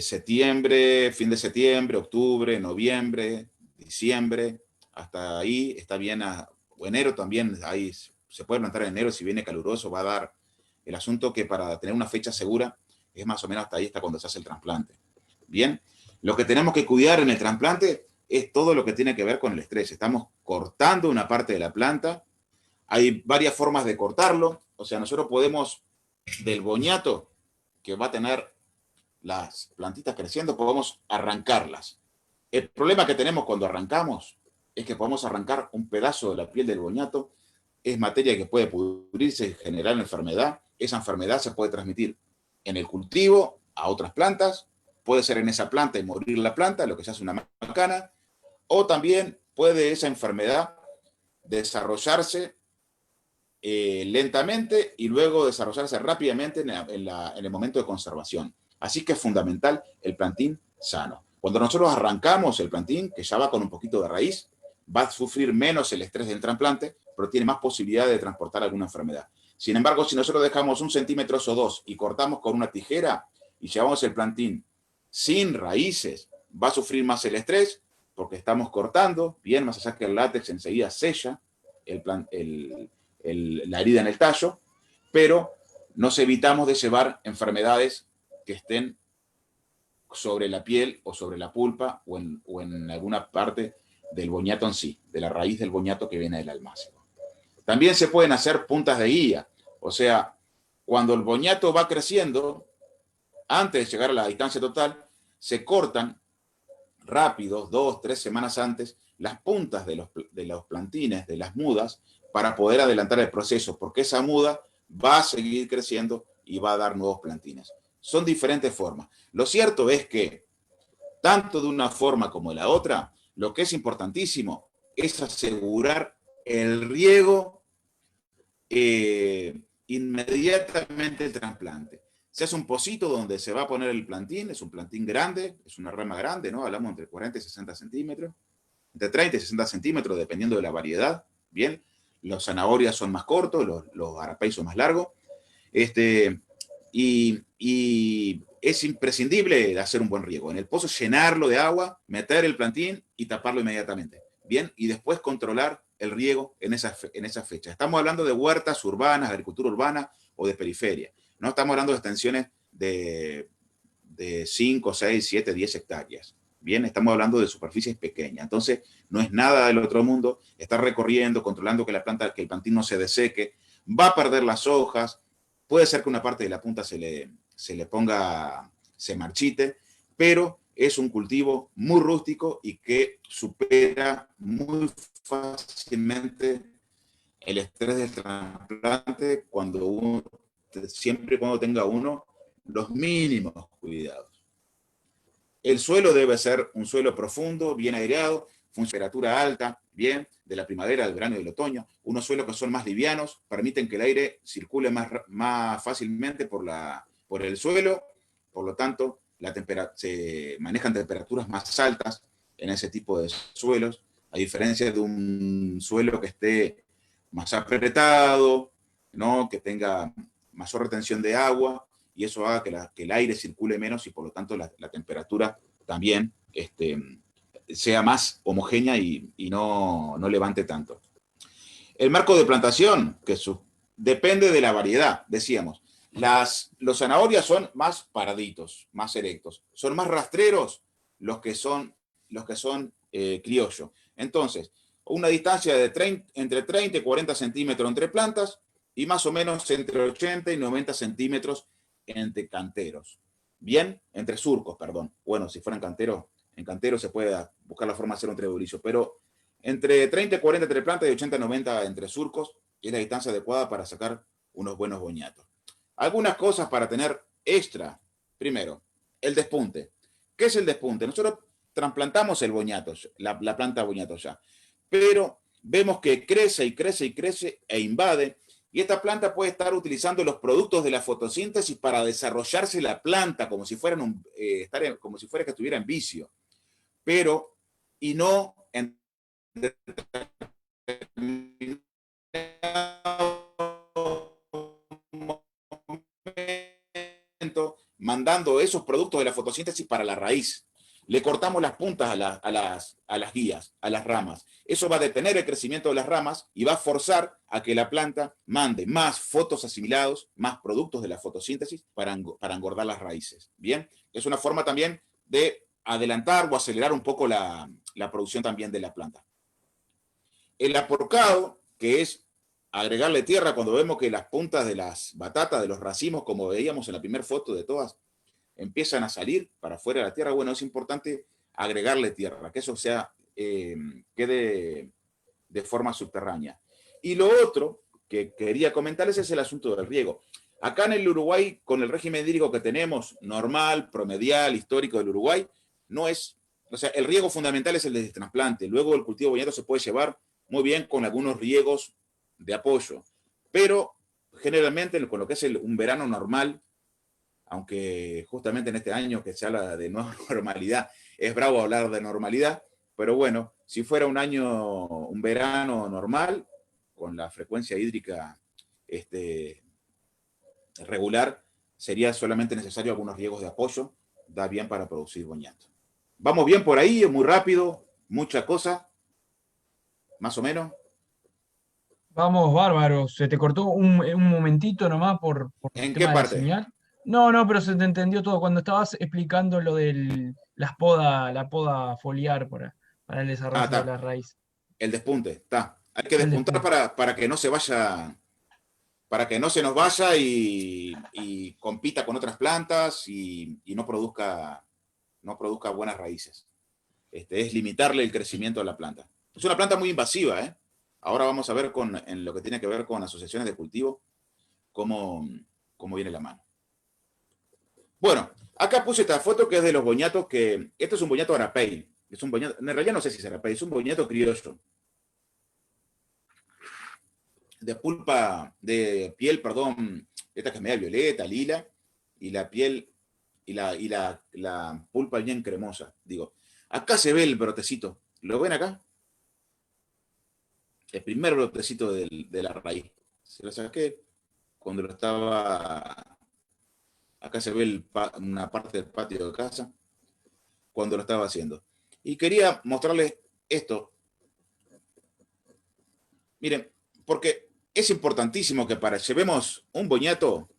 Speaker 1: septiembre, fin de septiembre, octubre, noviembre, diciembre, hasta ahí está bien, o enero también, ahí se puede plantar en enero si viene caluroso, va a dar el asunto que para tener una fecha segura es más o menos hasta ahí, hasta cuando se hace el trasplante. Bien, lo que tenemos que cuidar en el trasplante es todo lo que tiene que ver con el estrés. Estamos cortando una parte de la planta, hay varias formas de cortarlo, o sea, nosotros podemos, del boñato que va a tener las plantitas creciendo, podemos arrancarlas. El problema que tenemos cuando arrancamos es que podemos arrancar un pedazo de la piel del boñato, es materia que puede pudrirse y generar enfermedad. Esa enfermedad se puede transmitir en el cultivo a otras plantas, puede ser en esa planta y morir la planta, lo que se hace una macana, o también puede esa enfermedad desarrollarse lentamente y luego desarrollarse rápidamente en el momento de conservación. Así que es fundamental el plantín sano. Cuando nosotros arrancamos el plantín, que ya va con un poquito de raíz, va a sufrir menos el estrés del trasplante, pero tiene más posibilidad de transportar alguna enfermedad. Sin embargo, si nosotros dejamos 1 centímetro o 2 y cortamos con una tijera y llevamos el plantín sin raíces, va a sufrir más el estrés porque estamos cortando, bien, más allá que el látex enseguida sella la herida en el tallo, pero nos evitamos de llevar enfermedades que estén sobre la piel o sobre la pulpa o en alguna parte del boñato en sí, de la raíz del boñato que viene del almácigo. También se pueden hacer puntas de guía, o sea, cuando el boñato va creciendo, antes de llegar a la distancia total, se cortan rápido, 2, 3 semanas antes, las puntas de los plantines, de las mudas, para poder adelantar el proceso, porque esa muda va a seguir creciendo y va a dar nuevos plantines. Son diferentes formas. Lo cierto es que, tanto de una forma como de la otra, lo que es importantísimo es asegurar el riego inmediatamente del trasplante. Se hace un pocito donde se va a poner el plantín, es un plantín grande, es una rama grande, ¿no? Hablamos entre 40 y 60 centímetros, entre 30 y 60 centímetros, dependiendo de la variedad, ¿bien? Los zanahorias son más cortos, los arapey son más largos, y es imprescindible hacer un buen riego. En el pozo llenarlo de agua, meter el plantín y taparlo inmediatamente, ¿bien? Y después controlar el riego en esa fecha. Estamos hablando de huertas urbanas, de agricultura urbana o de periferia. No estamos hablando de extensiones de 5, 6, 7, 10 hectáreas. Bien, estamos hablando de superficies pequeñas. Entonces, no es nada del otro mundo. Estar recorriendo, controlando que el plantín no se deseque. Va a perder las hojas. Puede ser que una parte de la punta se le ponga, se marchite, pero es un cultivo muy rústico y que supera muy fácilmente el estrés del trasplante siempre y cuando tenga uno los mínimos cuidados. El suelo debe ser un suelo profundo, bien aireado, temperatura alta, bien, de la primavera, del verano y del otoño. Unos suelos que son más livianos permiten que el aire circule más fácilmente por el suelo, por lo tanto, se manejan temperaturas más altas en ese tipo de suelos, a diferencia de un suelo que esté más apretado, ¿no? Que tenga mayor retención de agua, y eso haga que el aire circule menos y por lo tanto la temperatura también sea más homogénea y no levante tanto. El marco de plantación, depende de la variedad, decíamos. Los zanahorias son más paraditos, más erectos. Son más rastreros los que son criollo. Entonces, una distancia de entre 30 y 40 centímetros entre plantas y más o menos entre 80 y 90 centímetros entre canteros. Bien, entre surcos, perdón. Bueno, si fueran canteros, en canteros se puede buscar la forma de hacer un trebolizo, pero entre 30 y 40 entre plantas y 80 y 90 entre surcos es la distancia adecuada para sacar unos buenos boñatos. Algunas cosas para tener extra. Primero, el despunte. ¿Qué es el despunte? Nosotros trasplantamos el boñato, la planta de boñato ya, pero vemos que crece y crece y crece e invade. Y esta planta puede estar utilizando los productos de la fotosíntesis para desarrollarse la planta como si fuera que estuviera en vicio, pero y no en mandando esos productos de la fotosíntesis para la raíz. Le cortamos las puntas a las guías, a las ramas. Eso va a detener el crecimiento de las ramas y va a forzar a que la planta mande más fotos asimilados, más productos de la fotosíntesis para engordar las raíces. Bien, es una forma también de adelantar o acelerar un poco la producción también de la planta. El aporcado, que es agregarle tierra cuando vemos que las puntas de las batatas, de los racimos, como veíamos en la primera foto de todas, empiezan a salir para afuera de la tierra, bueno, es importante agregarle tierra, que eso quede de forma subterránea. Y lo otro que quería comentarles es el asunto del riego. Acá en el Uruguay, con el régimen hídrico que tenemos, normal, promedial, histórico del Uruguay, no es, o sea, el riego fundamental es el de trasplante. Luego el cultivo de boñato se puede llevar muy bien con algunos riegos de apoyo. Pero generalmente con lo que es un verano normal, aunque justamente en este año que se habla de nueva normalidad, es bravo hablar de normalidad, pero bueno, si fuera un verano normal, con la frecuencia hídrica regular, sería solamente necesario algunos riegos de apoyo, da bien para producir boñato. ¿Vamos bien por ahí? ¿Muy rápido? ¿Mucha cosa? ¿Más o menos?
Speaker 3: Vamos, bárbaro. Se te cortó un momentito nomás por el
Speaker 1: ¿En qué
Speaker 3: tema de la
Speaker 1: parte?
Speaker 3: señal. No, no, pero se te entendió todo. Cuando estabas explicando lo de la poda foliar para el
Speaker 1: Ah,
Speaker 3: desarrollo de
Speaker 1: está.
Speaker 3: la raíz.
Speaker 1: El despunte, está. Hay que
Speaker 3: El
Speaker 1: despuntar
Speaker 3: despunte.
Speaker 1: para que no se vaya, para que no se nos vaya y compita con otras plantas y no produzca buenas raíces. Es limitarle el crecimiento a la planta. Es una planta muy invasiva, ¿eh? Ahora vamos a ver en lo que tiene que ver con asociaciones de cultivo cómo viene la mano. Bueno, acá puse esta foto que es de los boñatos que... Esto es un boñato arapey. Es un boñato, en realidad no sé si es arapey, es un boñato criollo. De pulpa, de piel, perdón, esta que es media violeta, lila, y la piel y la pulpa bien cremosa. Digo, acá se ve el brotecito. ¿Lo ven acá? El primer brotecito de la raíz. Se lo saqué cuando lo estaba... Acá se ve una parte del patio de casa cuando lo estaba haciendo. Y quería mostrarles esto. Miren, porque es importantísimo que para llevemos un boñato,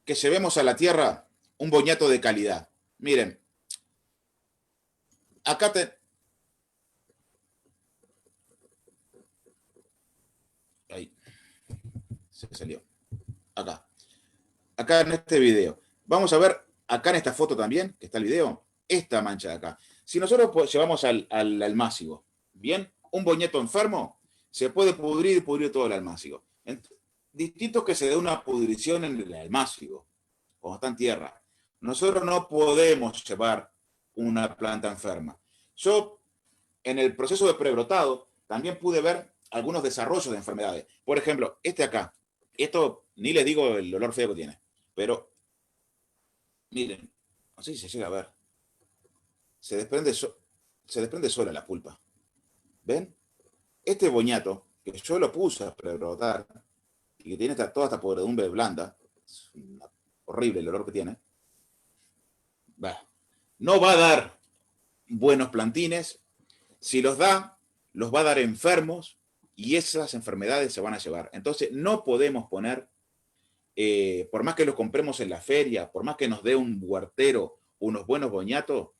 Speaker 1: que llevemos a la tierra un boñato de calidad. Miren, acá ahí, se salió. Acá. Acá en este video. Vamos a ver, acá en esta foto también, que está el video, esta mancha de acá. Si nosotros llevamos al almácigo, ¿bien? Un boñato enfermo, se puede pudrir todo el almácigo. Distinto que se dé una pudrición en el almácigo, cuando está en tierra. Nosotros no podemos llevar una planta enferma. Yo, en el proceso de prebrotado, también pude ver algunos desarrollos de enfermedades. Por ejemplo, este acá. Esto, ni les digo el olor feo que tiene. Pero, miren, no sé si se llega a ver. Se desprende, se desprende sola la pulpa. ¿Ven? Este boñato, que yo lo puse a prebrotar, y que tiene toda esta podredumbre blanda, es horrible el olor que tiene, no va a dar buenos plantines. Si los da, los va a dar enfermos y esas enfermedades se van a llevar. Entonces no podemos poner, por más que los compremos en la feria, por más que nos dé un huertero unos buenos boñatos,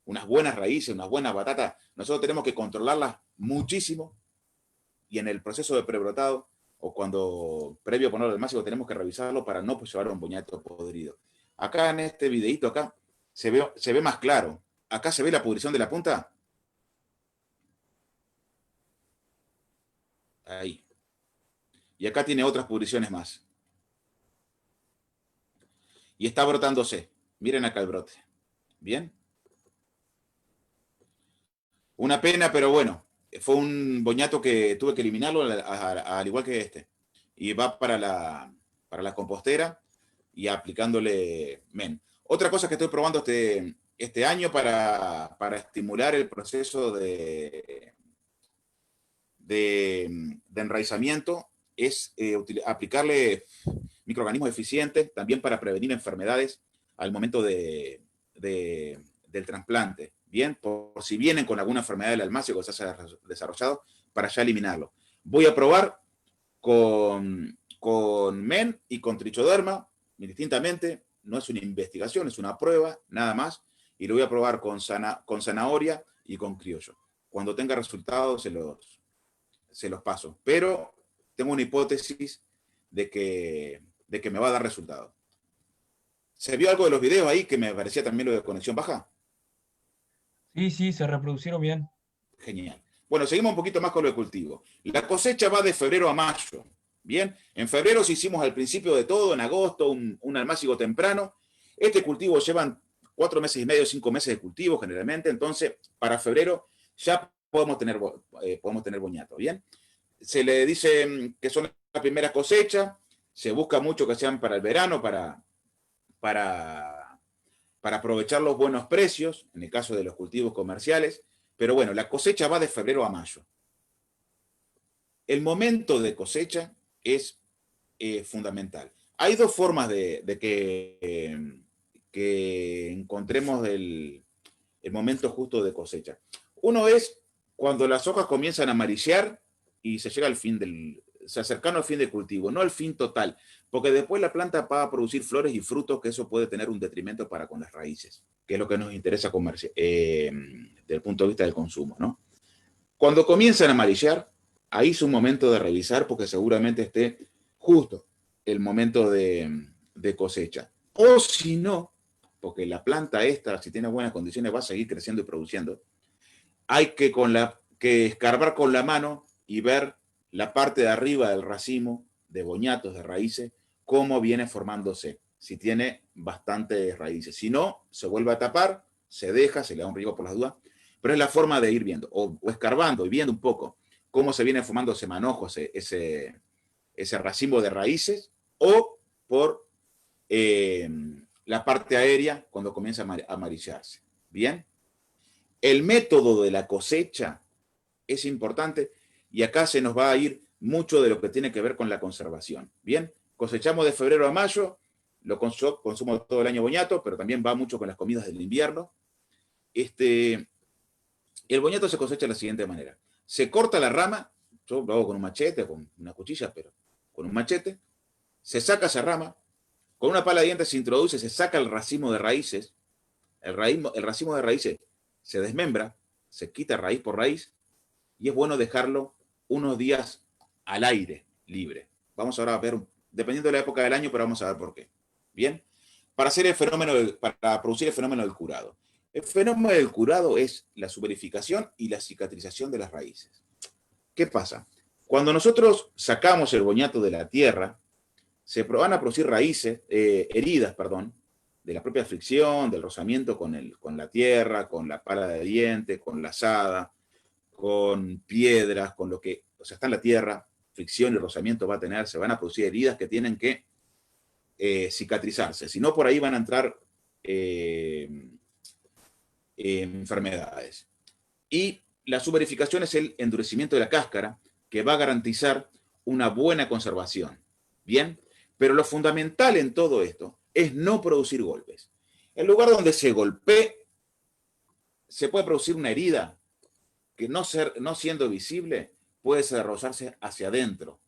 Speaker 1: unas buenas raíces, unas buenas batatas, nosotros tenemos que controlarlas muchísimo y en el proceso de prebrotado o cuando previo a ponerlo al máximo tenemos que revisarlo para no llevar un boñato podrido. Acá en este videito acá se ve más claro. Acá se ve la pudrición de la punta. Ahí. Y acá tiene otras pudriciones más. Y está brotándose. Miren acá el brote. ¿Bien? Una pena, pero bueno. Fue un boñato que tuve que eliminarlo al igual que este. Y va para la compostera y aplicándole men. Otra cosa que estoy probando este año para estimular el proceso de enraizamiento es aplicarle microorganismos eficientes también para prevenir enfermedades al momento del trasplante. Bien, por si vienen con alguna enfermedad del almácigo que se haya desarrollado, para ya eliminarlo. Voy a probar con MEN y con Trichoderma, indistintamente. No es una investigación, es una prueba, nada más. Y lo voy a probar con zanahoria y con criollo. Cuando tenga resultados se los paso. Pero tengo una hipótesis de que me va a dar resultado. ¿Se vio algo de los videos ahí que me parecía también lo de conexión baja?
Speaker 3: Sí, sí, se reproducieron bien.
Speaker 1: Genial. Bueno, seguimos un poquito más con lo de cultivo. La cosecha va de febrero a mayo. Bien, en febrero sí hicimos al principio de todo, en agosto un almácigo temprano. Este cultivo llevan 4 meses y medio, 5 meses de cultivo generalmente, entonces para febrero ya podemos tener boñato. Bien, se le dice que son la primera cosecha, se busca mucho que sean para el verano, para aprovechar los buenos precios, en el caso de los cultivos comerciales, pero bueno, la cosecha va de febrero a mayo. El momento de cosecha es fundamental. Hay dos formas de que encontremos el momento justo de cosecha. Uno es cuando las hojas comienzan a amarillar y se llega al fin se acercan al fin del cultivo, no al fin total, porque después la planta va a producir flores y frutos que eso puede tener un detrimento para con las raíces, que es lo que nos interesa desde el punto de vista del consumo, ¿no? Cuando comienzan a amarillar, ahí es un momento de revisar porque seguramente esté justo el momento de cosecha. O si no, porque la planta esta, si tiene buenas condiciones, va a seguir creciendo y produciendo, hay que escarbar con la mano y ver la parte de arriba del racimo de boñatos, de raíces, cómo viene formándose, si tiene bastantes raíces. Si no, se vuelve a tapar, se deja, se le da un riego por las dudas, pero es la forma de ir viendo, o escarbando y viendo un poco cómo se viene formando ese manojo, ese racimo de raíces, o por la parte aérea cuando comienza a amarillarse. Bien, el método de la cosecha es importante y acá se nos va a ir mucho de lo que tiene que ver con la conservación. Bien, cosechamos de febrero a mayo, lo consumo todo el año boñato, pero también va mucho con las comidas del invierno. El boñato se cosecha de la siguiente manera. Se corta la rama, yo lo hago con un machete, con una cuchilla, pero con un machete, se saca esa rama, con una pala de dientes se introduce, se saca el racimo de raíces, el racimo de raíces se desmembra, se quita raíz por raíz, y es bueno dejarlo unos días al aire, libre. Vamos ahora a ver, dependiendo de la época del año, pero vamos a ver por qué. Bien, para producir el fenómeno del curado. El fenómeno del curado es la suberificación y la cicatrización de las raíces. ¿Qué pasa? Cuando nosotros sacamos el boñato de la tierra, se van a producir heridas, de la propia fricción, del rozamiento con la tierra, con la pala de diente, con la azada, con piedras, con lo que, o sea, está en la tierra, fricción y rozamiento va a tener, se van a producir heridas que tienen que cicatrizarse, si no por ahí van a entrar enfermedades. Y la suberificación es el endurecimiento de la cáscara que va a garantizar una buena conservación. Bien, pero lo fundamental en todo esto es no producir golpes. En lugar donde se golpee, se puede producir una herida que no siendo visible puede desarrollarse hacia adentro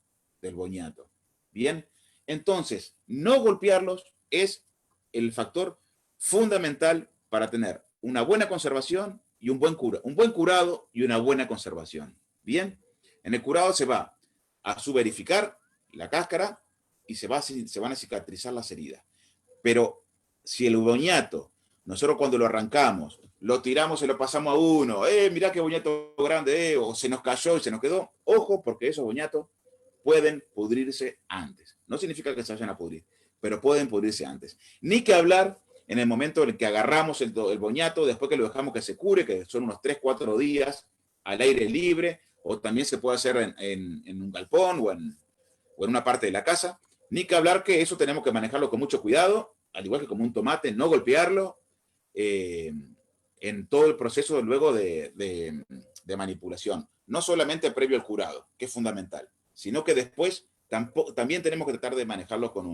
Speaker 1: del boñato. Bien, entonces no golpearlos es el factor fundamental para tener una buena conservación y un buen curado y una buena conservación. Bien, en el curado se va a suberificar la cáscara y se van a cicatrizar las heridas. Pero si el boñato, nosotros cuando lo arrancamos, lo tiramos y lo pasamos a uno, mirá qué boñato grande, o se nos cayó y se nos quedó, ojo, porque esos boñatos pueden pudrirse antes. No significa que se vayan a pudrir, pero pueden pudrirse antes. Ni que hablar en el momento en el que agarramos el boñato, después que lo dejamos que se cure, que son unos 3-4 días al aire libre, o también se puede hacer en un galpón o en una parte de la casa. Ni que hablar que eso tenemos que manejarlo con mucho cuidado, al igual que como un tomate, no golpearlo en todo el proceso luego de manipulación. No solamente previo al curado, que es fundamental, sino que después también tenemos que tratar de manejarlo con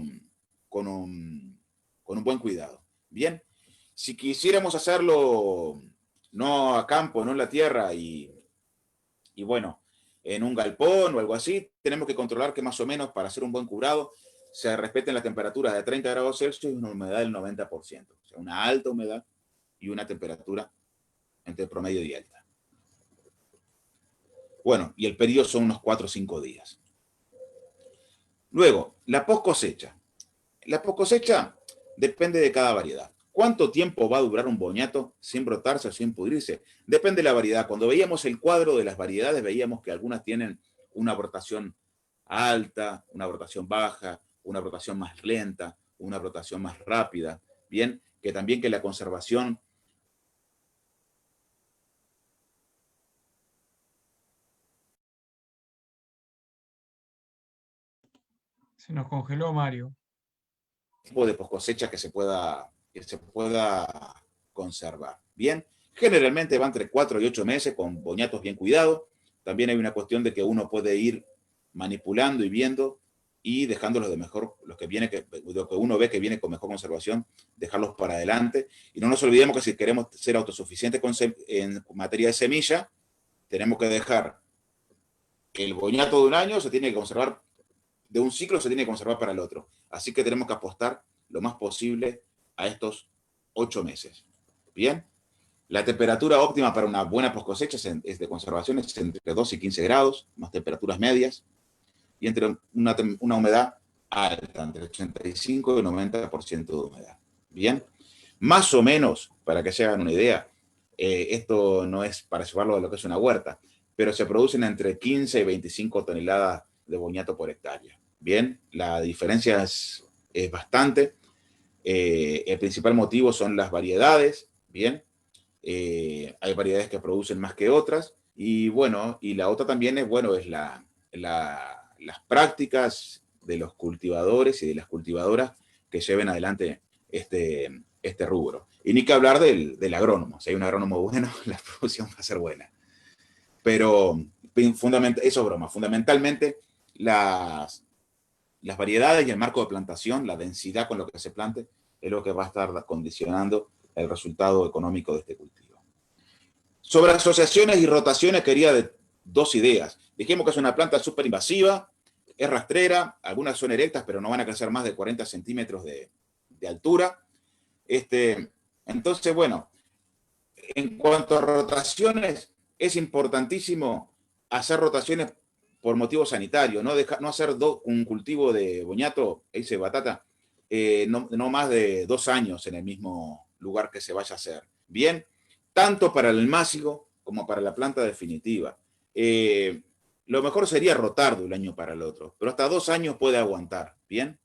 Speaker 1: un buen cuidado. Bien, si quisiéramos hacerlo no a campo, no en la tierra y bueno, en un galpón o algo así, tenemos que controlar que más o menos para hacer un buen curado se respeten las temperaturas de 30 grados Celsius y una humedad del 90%. O sea, una alta humedad y una temperatura entre promedio y alta. Bueno, y el periodo son unos 4 o 5 días. Luego, la post cosecha. La post cosecha depende de cada variedad. ¿Cuánto tiempo va a durar un boñato sin brotarse o sin pudrirse? Depende de la variedad. Cuando veíamos el cuadro de las variedades, veíamos que algunas tienen una brotación alta, una brotación baja, una brotación más lenta, una brotación más rápida. Bien, que también que la conservación...
Speaker 3: Se nos congeló Mario.
Speaker 1: tipo de cosecha que se pueda conservar. Bien, generalmente va entre 4 y 8 meses con boñatos bien cuidados. También hay una cuestión de que uno puede ir manipulando y viendo y dejándolos de mejor, lo que uno ve que viene con mejor conservación, dejarlos para adelante. Y no nos olvidemos que si queremos ser autosuficientes en materia de semilla, tenemos que dejar el boñato de un año, se tiene que conservar, de un ciclo se tiene que conservar para el otro. Así que tenemos que apostar lo más posible a estos 8 meses. Bien, la temperatura óptima para una buena post cosecha es de conservación, es entre 2 y 15 grados, más temperaturas medias, y entre una humedad alta, entre 85 y 90% de humedad. Bien, más o menos, para que se hagan una idea, esto no es para llevarlo a lo que es una huerta, pero se producen entre 15 y 25 toneladas de boñato por hectárea. Bien, la diferencia es bastante. El principal motivo son las variedades, bien. Hay variedades que producen más que otras. Y bueno, y la otra también es, bueno, es las prácticas de los cultivadores y de las cultivadoras que lleven adelante este rubro. Y ni que hablar del agrónomo. Si hay un agrónomo bueno, la producción va a ser buena. Pero eso es broma. Fundamentalmente, las variedades y el marco de plantación, la densidad con lo que se plante, es lo que va a estar condicionando el resultado económico de este cultivo. Sobre asociaciones y rotaciones quería 2 ideas. Dijimos que es una planta súper invasiva, es rastrera, algunas son erectas, pero no van a crecer más de 40 centímetros de altura. Entonces, bueno, en cuanto a rotaciones, es importantísimo hacer rotaciones por motivos sanitarios, no hacer un cultivo de boñato, hice batata, no más de 2 años en el mismo lugar que se vaya a hacer. Bien, tanto para el másigo como para la planta definitiva. Lo mejor sería rotar de un año para el otro, pero hasta 2 años puede aguantar. Bien.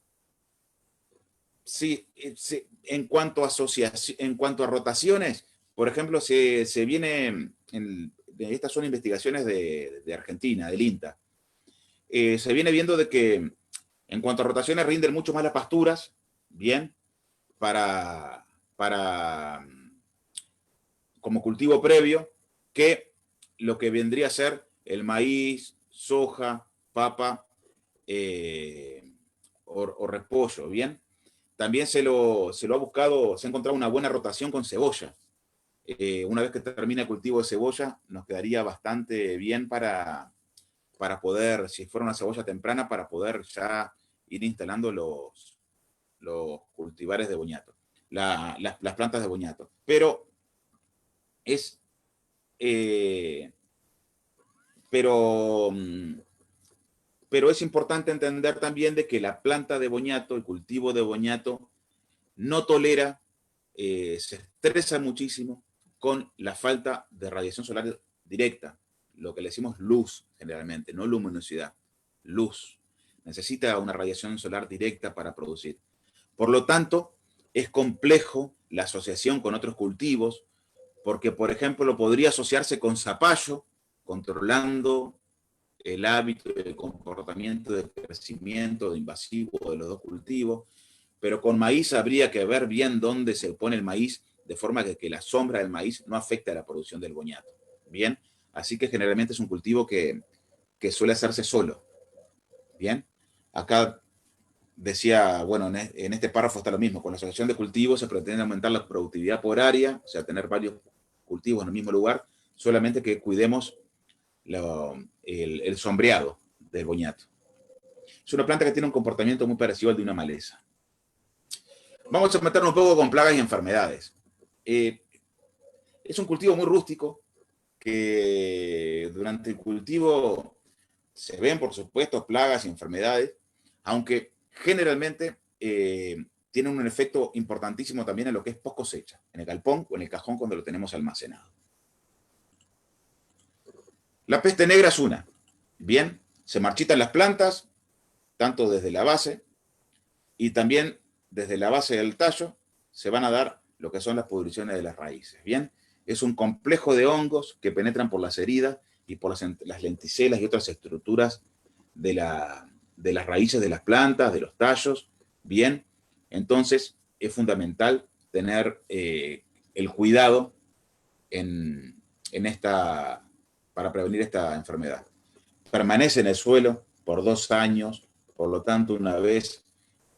Speaker 1: Sí, en cuanto a rotaciones, por ejemplo, se viene, estas son investigaciones de Argentina, del INTA, se viene viendo de que en cuanto a rotaciones rinden mucho más las pasturas, bien, como cultivo previo, que lo que vendría a ser el maíz, soja, papa o repollo, bien. También se lo ha buscado, se ha encontrado una buena rotación con cebolla. Una vez que termina el cultivo de cebolla, nos quedaría bastante bien para poder, si fuera una cebolla temprana, para poder ya ir instalando los cultivares de boñato, las plantas de boñato. Pero es importante entender también de que la planta de boñato, el cultivo de boñato, no tolera, se estresa muchísimo con la falta de radiación solar directa, lo que le decimos luz generalmente, no luminosidad, luz. Necesita una radiación solar directa para producir. Por lo tanto, es complejo la asociación con otros cultivos, porque, por ejemplo, podría asociarse con zapallo, controlando el hábito, el comportamiento de crecimiento de invasivo de los 2 cultivos, pero con maíz habría que ver bien dónde se pone el maíz, de forma que la sombra del maíz no afecte a la producción del boñato. Bien, así que generalmente es un cultivo que suele hacerse solo. Bien, acá decía, bueno, en este párrafo está lo mismo, con la asociación de cultivos se pretende aumentar la productividad por área, o sea, tener varios cultivos en el mismo lugar, solamente que cuidemos el sombreado del boñato. Es una planta que tiene un comportamiento muy parecido al de una maleza. Vamos a meternos un poco con plagas y enfermedades. Es un cultivo muy rústico, que durante el cultivo se ven, por supuesto, plagas y enfermedades, aunque generalmente tienen un efecto importantísimo también en lo que es post cosecha, en el galpón o en el cajón cuando lo tenemos almacenado. La peste negra es una. Bien, se marchitan las plantas, tanto desde la base y también desde la base del tallo se van a dar lo que son las pudriciones de las raíces. Bien, es un complejo de hongos que penetran por las heridas y por las lenticelas y otras estructuras de las raíces de las plantas, de los tallos. Bien, entonces es fundamental tener el cuidado para prevenir esta enfermedad. Permanece en el suelo por 2 años, por lo tanto, una vez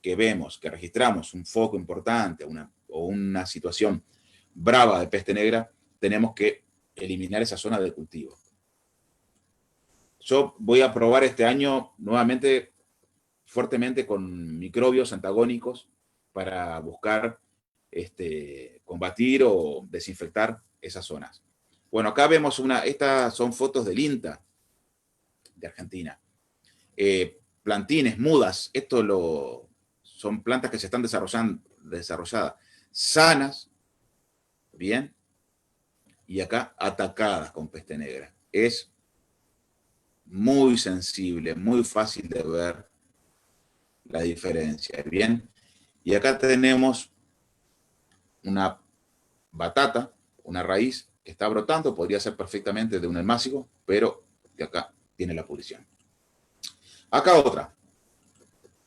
Speaker 1: que vemos, que registramos un foco importante o una situación brava de peste negra, tenemos que eliminar esa zona de cultivo. Yo voy a probar este año nuevamente fuertemente con microbios antagónicos para buscar combatir o desinfectar esas zonas. Bueno, acá vemos estas son fotos del INTA de Argentina. Plantines, mudas, son plantas que se están desarrolladas, sanas, bien, y acá atacadas con peste negra. Es muy sensible, muy fácil de ver la diferencia, bien. Y acá tenemos una batata, una raíz que está brotando, podría ser perfectamente de un almácigo, pero de acá tiene la pudrición. Acá otra.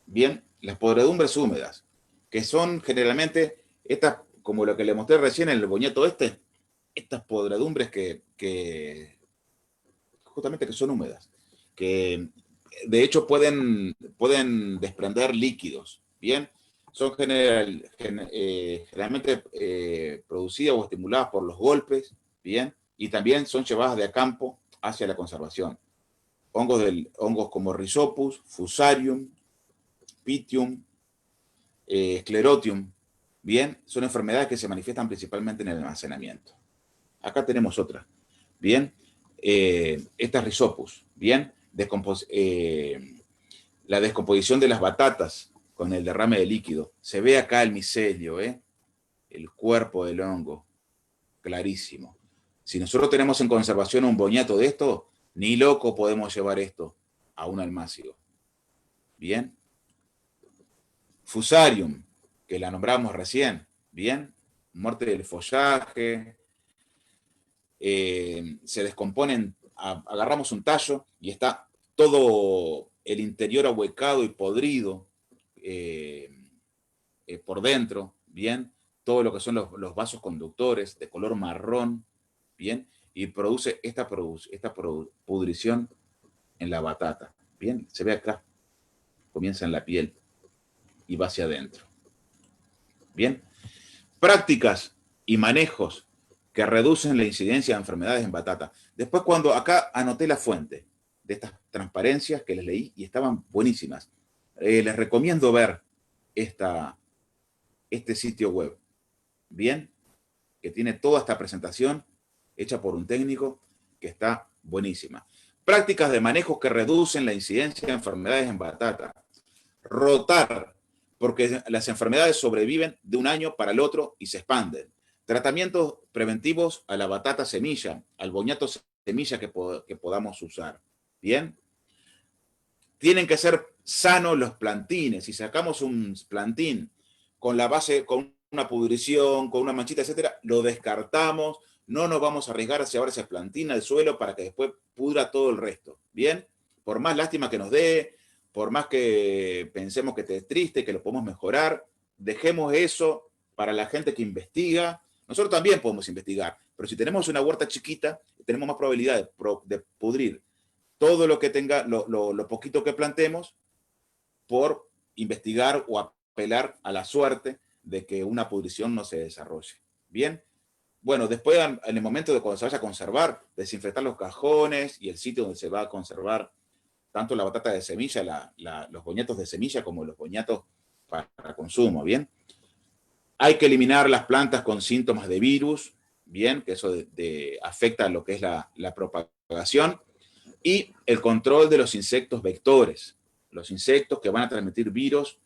Speaker 1: Bien, las podredumbres húmedas, que son generalmente estas, como lo que le mostré recién en el boñeto estas podredumbres que justamente que son húmedas, que de hecho pueden desprender líquidos, ¿bien? Son generalmente producidas o estimuladas por los golpes, ¿bien? Y también son llevadas de a campo hacia la conservación. Hongos como Rhizopus, Fusarium, Pythium, Sclerotium, ¿bien? Son enfermedades que se manifiestan principalmente en el almacenamiento. Acá tenemos otra, ¿bien? Esta es Rhizopus, ¿bien? La descomposición de las batatas con el derrame de líquido. Se ve acá el micelio, el cuerpo del hongo, clarísimo. Si nosotros tenemos en conservación un boñato de esto, ni loco podemos llevar esto a un almácigo. ¿Bien? Fusarium, que la nombramos recién, ¿bien? Muerte del follaje, se descomponen, agarramos un tallo y está todo el interior ahuecado y podrido por dentro, ¿bien? Todo lo que son los vasos conductores de color marrón, ¿bien? Y produce esta pudrición en la batata, ¿bien? Se ve acá, comienza en la piel y va hacia adentro, ¿bien? Prácticas y manejos que reducen la incidencia de enfermedades en batata. Después, cuando acá anoté la fuente de estas transparencias que les leí y estaban buenísimas, les recomiendo ver este sitio web, ¿bien? Que tiene toda esta presentación hecha por un técnico que está buenísima. Prácticas de manejo que reducen la incidencia de enfermedades en batata. Rotar, porque las enfermedades sobreviven de un año para el otro y se expanden. Tratamientos preventivos a la batata semilla, al boñato semilla que podamos usar. ¿Bien? Tienen que ser sanos los plantines. Si sacamos un plantín con la base, con una pudrición, con una manchita, etcétera, lo descartamos. No nos vamos a arriesgar a llevar ese plantín al suelo para que después pudra todo el resto. ¿Bien? Por más lástima que nos dé, por más que pensemos que esté triste, que lo podemos mejorar, dejemos eso para la gente que investiga. Nosotros también podemos investigar, pero si tenemos una huerta chiquita, tenemos más probabilidad de pudrir todo lo que tenga, lo poquito que plantemos, por investigar o apelar a la suerte de que una pudrición no se desarrolle. ¿Bien? Bueno, después, en el momento de cuando se vaya a conservar, desinfectar los cajones y el sitio donde se va a conservar tanto la batata de semilla, los boñatos de semilla, como los boñatos para consumo, ¿bien? Hay que eliminar las plantas con síntomas de virus, ¿bien? Que eso afecta a lo que es la propagación. Y el control de los insectos vectores. Los insectos que van a transmitir virus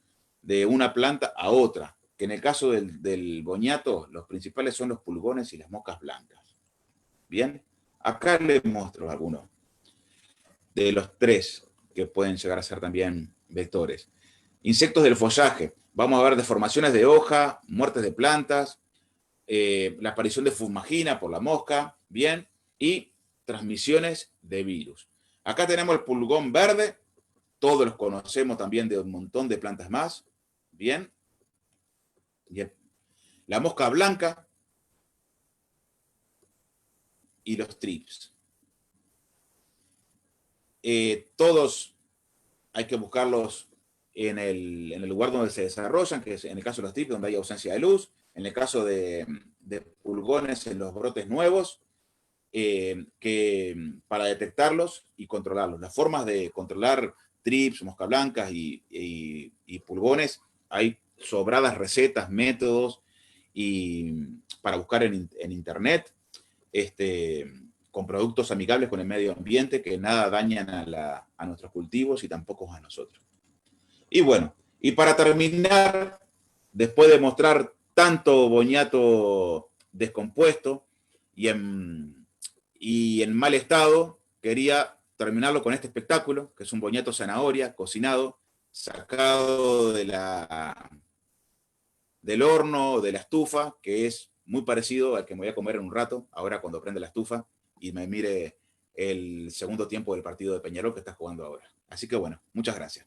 Speaker 1: de una planta a otra, que en el caso del boñato, los principales son los pulgones y las moscas blancas. Bien, acá les muestro algunos de los 3 que pueden llegar a ser también vectores. Insectos del follaje. Vamos a ver deformaciones de hoja, muertes de plantas, la aparición de fumagina por la mosca, bien, y transmisiones de virus. Acá tenemos el pulgón verde, todos los conocemos también de un montón de plantas más, bien. Bien. La mosca blanca y los trips. Todos hay que buscarlos en el lugar donde se desarrollan, que es en el caso de los trips, donde hay ausencia de luz, en el caso de pulgones, en los brotes nuevos, para detectarlos y controlarlos. Las formas de controlar trips, mosca blancas y pulgones, hay sobradas recetas, métodos, y para buscar en internet, con productos amigables con el medio ambiente que nada dañan a nuestros cultivos y tampoco a nosotros. Y bueno, y para terminar, después de mostrar tanto boñato descompuesto y en mal estado, quería terminarlo con este espectáculo, que es un boñato zanahoria cocinado, sacado del horno, de la estufa, que es muy parecido al que me voy a comer en un rato, ahora cuando prende la estufa y me mire el segundo tiempo del partido de Peñarol que está jugando ahora. Así que bueno, muchas gracias.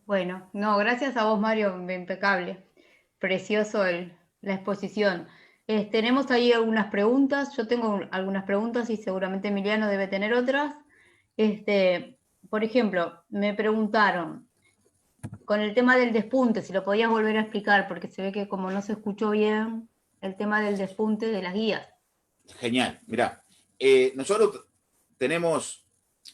Speaker 4: Bueno, no, gracias a vos, Mario, impecable. Precioso la exposición. Tenemos ahí algunas preguntas. Yo tengo algunas preguntas y seguramente Emiliano debe tener otras. Por ejemplo, me preguntaron con el tema del despunte, si lo podías volver a explicar, porque se ve que como no se escuchó bien el tema del despunte de las guías.
Speaker 1: Genial, mirá. Nosotros tenemos,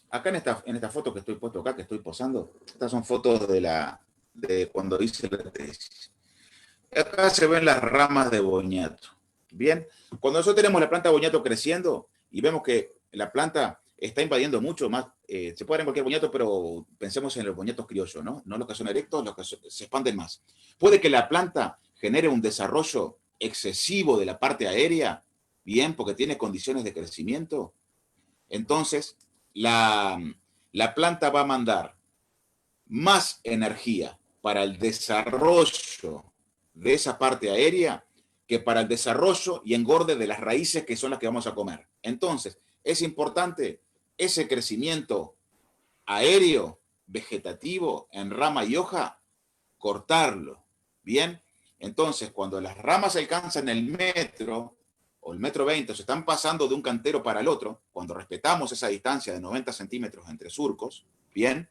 Speaker 1: acá en esta foto que estoy puesto acá, que estoy posando, estas son fotos de cuando hice la tesis. Acá se ven las ramas de boñato. Bien, cuando nosotros tenemos la planta de boñato creciendo y vemos que la planta está invadiendo mucho más, se puede ver en cualquier boñato, pero pensemos en los boñatos criollos, ¿no? No los que son erectos, los que se expanden más. Puede que la planta genere un desarrollo excesivo de la parte aérea, bien, porque tiene condiciones de crecimiento. Entonces, la planta va a mandar más energía para el desarrollo de esa parte aérea que para el desarrollo y engorde de las raíces que son las que vamos a comer. Entonces, es importante ese crecimiento aéreo, vegetativo, en rama y hoja, cortarlo. ¿Bien? Entonces, cuando las ramas alcanzan el metro o el 1,20 m, se están pasando de un cantero para el otro, cuando respetamos esa distancia de 90 centímetros entre surcos, ¿bien?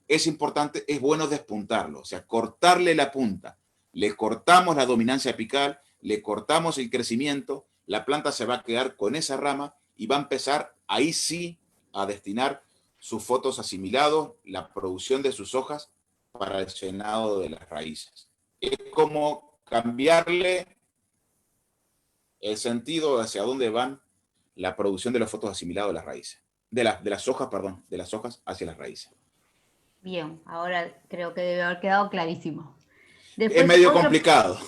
Speaker 1: Es importante, es bueno despuntarlo, o sea, cortarle la punta. Le cortamos la dominancia apical, le cortamos el crecimiento, la planta se va a quedar con esa rama y va a empezar ahí sí a destinar sus fotos asimilados, la producción de sus hojas para el llenado de las raíces. Es como cambiarle el sentido hacia dónde van la producción de los fotos asimilados de las raíces, de las hojas, perdón, de las hojas hacia las raíces.
Speaker 4: Bien, ahora creo que debe haber quedado clarísimo.
Speaker 1: Después, es medio complicado.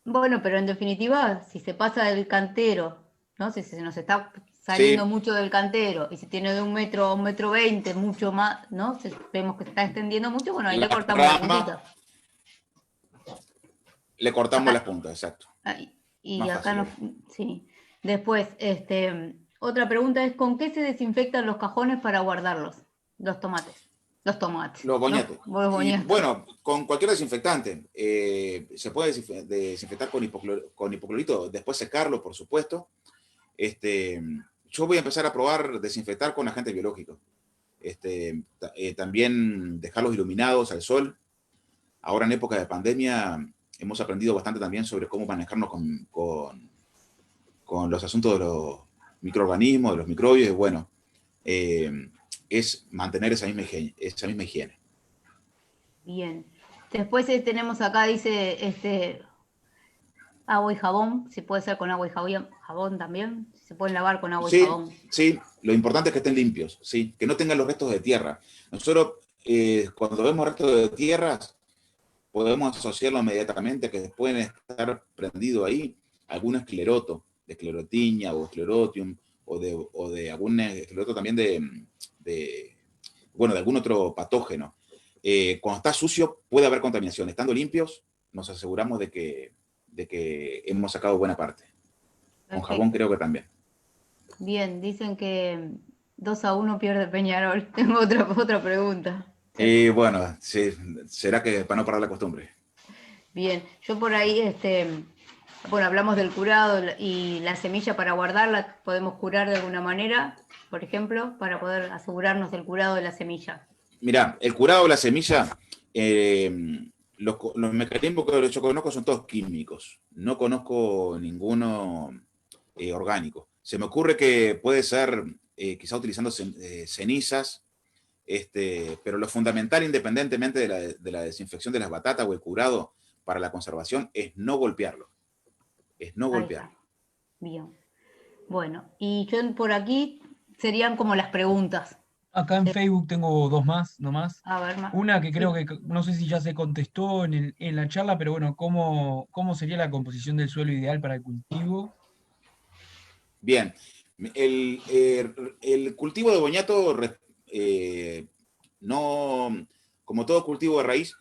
Speaker 4: Bueno, pero en definitiva, si se pasa del cantero, ¿no? Si se nos está saliendo mucho del cantero y se tiene de 1 metro a 1,20 m, mucho más, ¿no? Vemos que se está extendiendo mucho, bueno, ahí le cortamos la puntita.
Speaker 1: Le cortamos las puntas, exacto.
Speaker 4: Y más acá sí. Después, otra pregunta es: ¿con qué se desinfectan los cajones para guardarlos? Los tomates.
Speaker 1: Los boñatos.
Speaker 4: Los boñatos.
Speaker 1: Bueno, con cualquier desinfectante. Se puede desinfectar con hipoclorito, después secarlo, por supuesto. Yo voy a empezar a probar desinfectar con agentes biológicos. También dejarlos iluminados al sol. Ahora en época de pandemia hemos aprendido bastante también sobre cómo manejarnos con los asuntos de los microorganismos, de los microbios, y bueno, es mantener esa misma higiene.
Speaker 4: Bien. Después tenemos acá, dice, agua y jabón, si puede ser con agua y jabón también, se pueden lavar con agua y jabón.
Speaker 1: Sí, lo importante es que estén limpios, sí, que no tengan los restos de tierra. Nosotros cuando vemos restos de tierras, podemos asociarlo inmediatamente que pueden estar prendido ahí algún escleroto, de esclerotinia o esclerotium, o de algún escleroto también bueno, de algún otro patógeno. Cuando está sucio puede haber contaminación. Estando limpios, nos aseguramos de que hemos sacado buena parte. Con jabón creo que también.
Speaker 4: Bien, dicen que 2-1 pierde Peñarol. Tengo otra pregunta.
Speaker 1: Bueno, sí, será que para no parar la costumbre.
Speaker 4: Bien, yo por ahí, bueno, hablamos del curado y la semilla para guardarla, podemos curar de alguna manera, por ejemplo, para poder asegurarnos del curado de la semilla.
Speaker 1: Mirá, el curado de la semilla, los mecanismos que yo conozco son todos químicos. No conozco ninguno orgánico. Se me ocurre que puede ser quizá utilizando cenizas, pero lo fundamental, independientemente de la desinfección de las batatas o el curado para la conservación, es no golpearlo. Es no golpearlo.
Speaker 4: Bien. Bueno, y yo por aquí serían como las preguntas.
Speaker 3: Acá en Facebook tengo dos más, nomás.
Speaker 4: A ver, más.
Speaker 3: Una que creo
Speaker 4: Sí.
Speaker 3: que, no sé si ya se contestó en la charla, pero bueno, ¿cómo sería la composición del suelo ideal para el cultivo?
Speaker 1: Bien. El cultivo de boñato, no, como todo cultivo de raíz,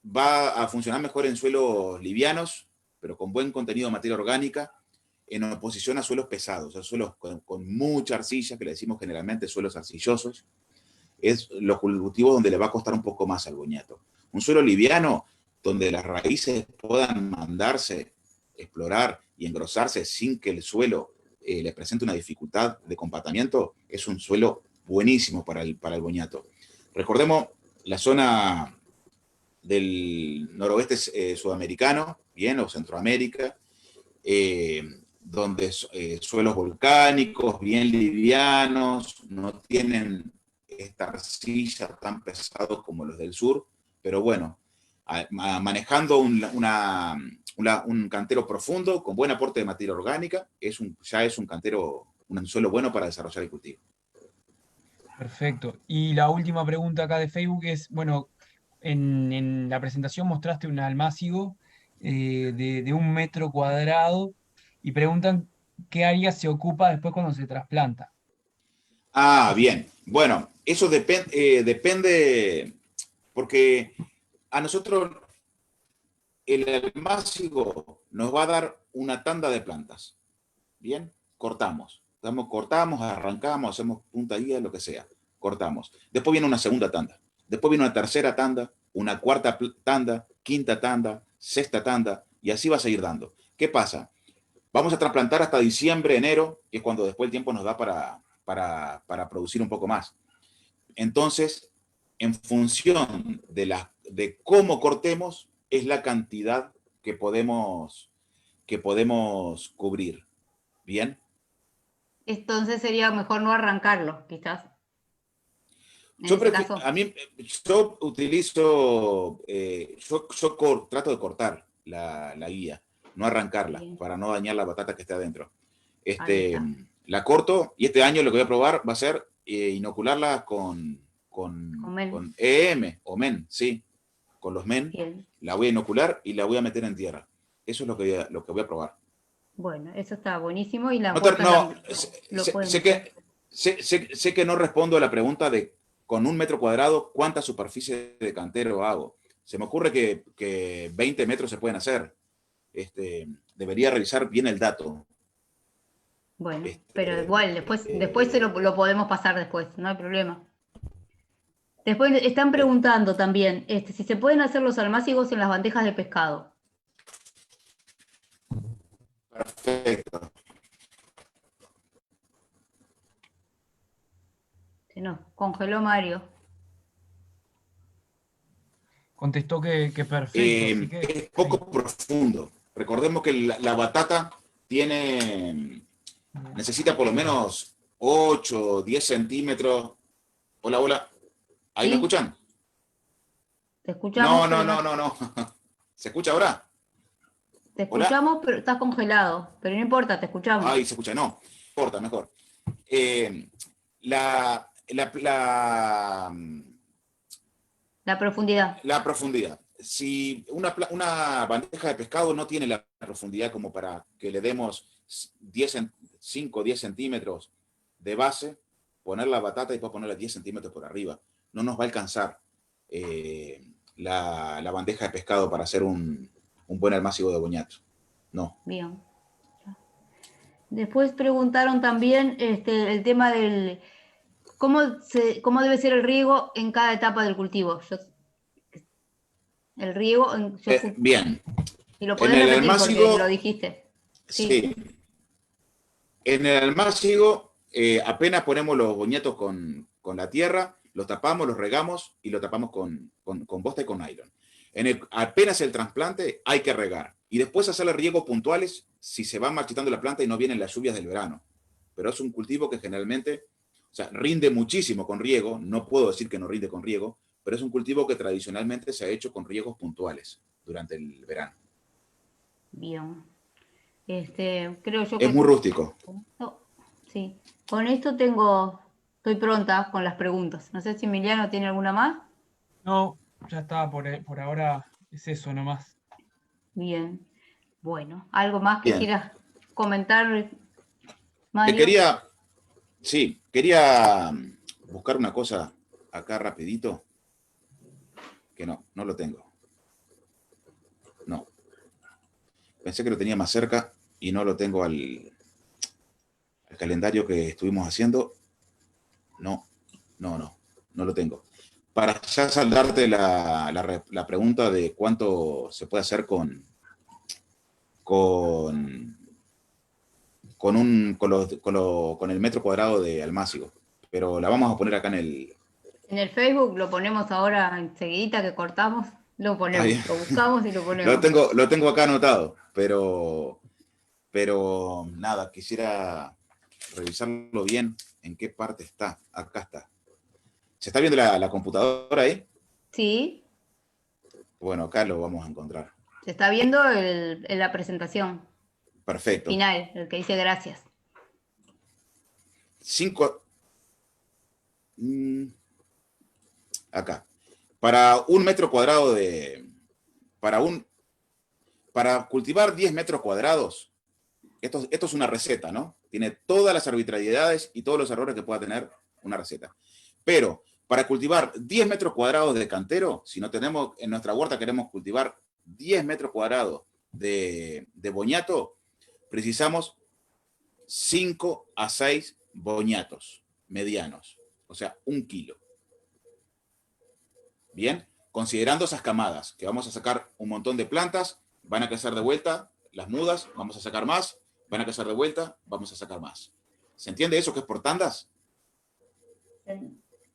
Speaker 1: va a funcionar mejor en suelos livianos, pero con buen contenido de materia orgánica, en oposición a suelos pesados, a suelos con mucha arcilla, que le decimos generalmente suelos arcillosos. Es los cultivos donde le va a costar un poco más al boñato. Un suelo liviano, donde las raíces puedan mandarse, explorar y engrosarse sin que el suelo le presente una dificultad de compactamiento, es un suelo buenísimo para el boñato. Recordemos la zona del noroeste sudamericano, bien, o Centroamérica, donde suelos volcánicos, bien livianos, no tienen esta arcilla tan pesado como los del sur, pero bueno, manejando un cantero profundo, con buen aporte de materia orgánica, ya es un cantero, un suelo bueno para desarrollar el cultivo.
Speaker 3: Perfecto. Y la última pregunta acá de Facebook es, bueno, en la presentación mostraste un almácigo de 1 metro cuadrado y preguntan qué área se ocupa después cuando se trasplanta.
Speaker 1: Ah, bien. Bueno, eso depende, porque a nosotros el almácigo nos va a dar una tanda de plantas. Bien, cortamos, arrancamos, hacemos punta guía, lo que sea, cortamos. Después viene una segunda tanda, después viene una tercera tanda, una cuarta tanda, quinta tanda, sexta tanda, y así va a seguir dando. ¿Qué pasa? Vamos a trasplantar hasta diciembre, enero, que es cuando después el tiempo nos da para producir un poco más. Entonces, en función de cómo cortemos, es la cantidad que podemos cubrir. ¿Bien?
Speaker 4: Entonces sería mejor no arrancarlo, quizás.
Speaker 1: Yo utilizo, trato de cortar la guía, no arrancarla,
Speaker 4: Bien.
Speaker 1: para no dañar la batata que está adentro.
Speaker 4: Ahí está.
Speaker 1: La corto y este año lo que voy a probar va a ser inocularla con EM o MEN, sí, con los MEN.
Speaker 4: Bien.
Speaker 1: La voy a inocular y la voy a meter en tierra. Eso es lo que voy a probar.
Speaker 4: Bueno, eso está buenísimo y la
Speaker 1: sé que no respondo a la pregunta de con 1 metro cuadrado cuánta superficie de cantero hago. Se me ocurre que 20 metros se pueden hacer. Debería revisar bien el dato.
Speaker 4: Bueno, pero igual, después se lo podemos pasar después, no hay problema. Después están preguntando también si se pueden hacer los almácigos en las bandejas de pescado.
Speaker 1: Perfecto.
Speaker 4: Si no, congeló Mario.
Speaker 3: Contestó que perfecto. Así que,
Speaker 1: es poco profundo. Recordemos que la batata necesita por lo menos 8 o 10 centímetros. Hola, hola. ¿Ahí
Speaker 4: ¿Sí?
Speaker 1: me escuchan?
Speaker 4: Te escuchamos.
Speaker 1: No. ¿Se escucha ahora?
Speaker 4: Te escuchamos, pero estás congelado. Pero no importa, te escuchamos.
Speaker 1: Ahí se escucha, no. Importa, mejor.
Speaker 4: La profundidad.
Speaker 1: La profundidad. Si una bandeja de pescado no tiene la profundidad como para que le demos 5 o 10 centímetros de base, poner la batata y después ponerla 10 centímetros por arriba. No nos va a alcanzar la bandeja de pescado para hacer un buen almácigo de boñato. No.
Speaker 4: Bien. Después preguntaron también el tema del cómo debe ser el riego en cada etapa del cultivo. El riego,
Speaker 1: Bien.
Speaker 4: y lo
Speaker 1: En
Speaker 4: podés
Speaker 1: el
Speaker 4: repetir
Speaker 1: almácigo,
Speaker 4: porque lo dijiste.
Speaker 1: sí. En el almácigo, apenas ponemos los boñatos con la tierra, los tapamos, los regamos y lo tapamos con bosta y con nylon. Apenas el trasplante hay que regar. Y después hacerle riegos puntuales si se va marchitando la planta y no vienen las lluvias del verano. Pero es un cultivo que generalmente, o sea, rinde muchísimo con riego. No puedo decir que no rinde con riego, pero es un cultivo que tradicionalmente se ha hecho con riegos puntuales durante el verano.
Speaker 4: Bien. Creo yo
Speaker 1: Es muy rústico.
Speaker 4: Sí. Con esto estoy pronta con las preguntas. No sé si Emiliano tiene alguna más.
Speaker 3: No, ya está, por ahora es eso nomás.
Speaker 4: Bien. Bueno, ¿algo más que
Speaker 1: Bien.
Speaker 4: quieras comentar,
Speaker 1: Le
Speaker 4: Mario?
Speaker 1: quería buscar una cosa acá rapidito, que no lo tengo. No. Pensé que lo tenía más cerca y no lo tengo al calendario que estuvimos haciendo. No lo tengo. Para ya saldarte la pregunta de cuánto se puede hacer con el metro cuadrado de almácigo. Pero la vamos a poner acá en el...
Speaker 4: En el Facebook lo ponemos ahora enseguidita que cortamos. Lo ponemos, lo buscamos y lo ponemos.
Speaker 1: Lo tengo acá anotado, pero nada, quisiera revisarlo bien en qué parte está. Acá está. ¿Se está viendo la computadora ahí?
Speaker 4: Sí.
Speaker 1: Bueno, acá lo vamos a encontrar.
Speaker 4: Se está viendo en la presentación.
Speaker 1: Perfecto.
Speaker 4: Final, el que dice gracias.
Speaker 1: 5... Acá. Para un metro cuadrado para cultivar 10 metros cuadrados, esto es una receta, ¿no? Tiene todas las arbitrariedades y todos los errores que pueda tener una receta. Pero para cultivar 10 metros cuadrados de cantero, si no tenemos, en nuestra huerta queremos cultivar 10 metros cuadrados de boñato, precisamos 5 a 6 boñatos medianos, o sea, 1 kilo. Bien, considerando esas camadas, que vamos a sacar un montón de plantas, van a crecer de vuelta, las mudas, vamos a sacar más, van a crecer de vuelta, vamos a sacar más. ¿Se entiende eso que es por tandas?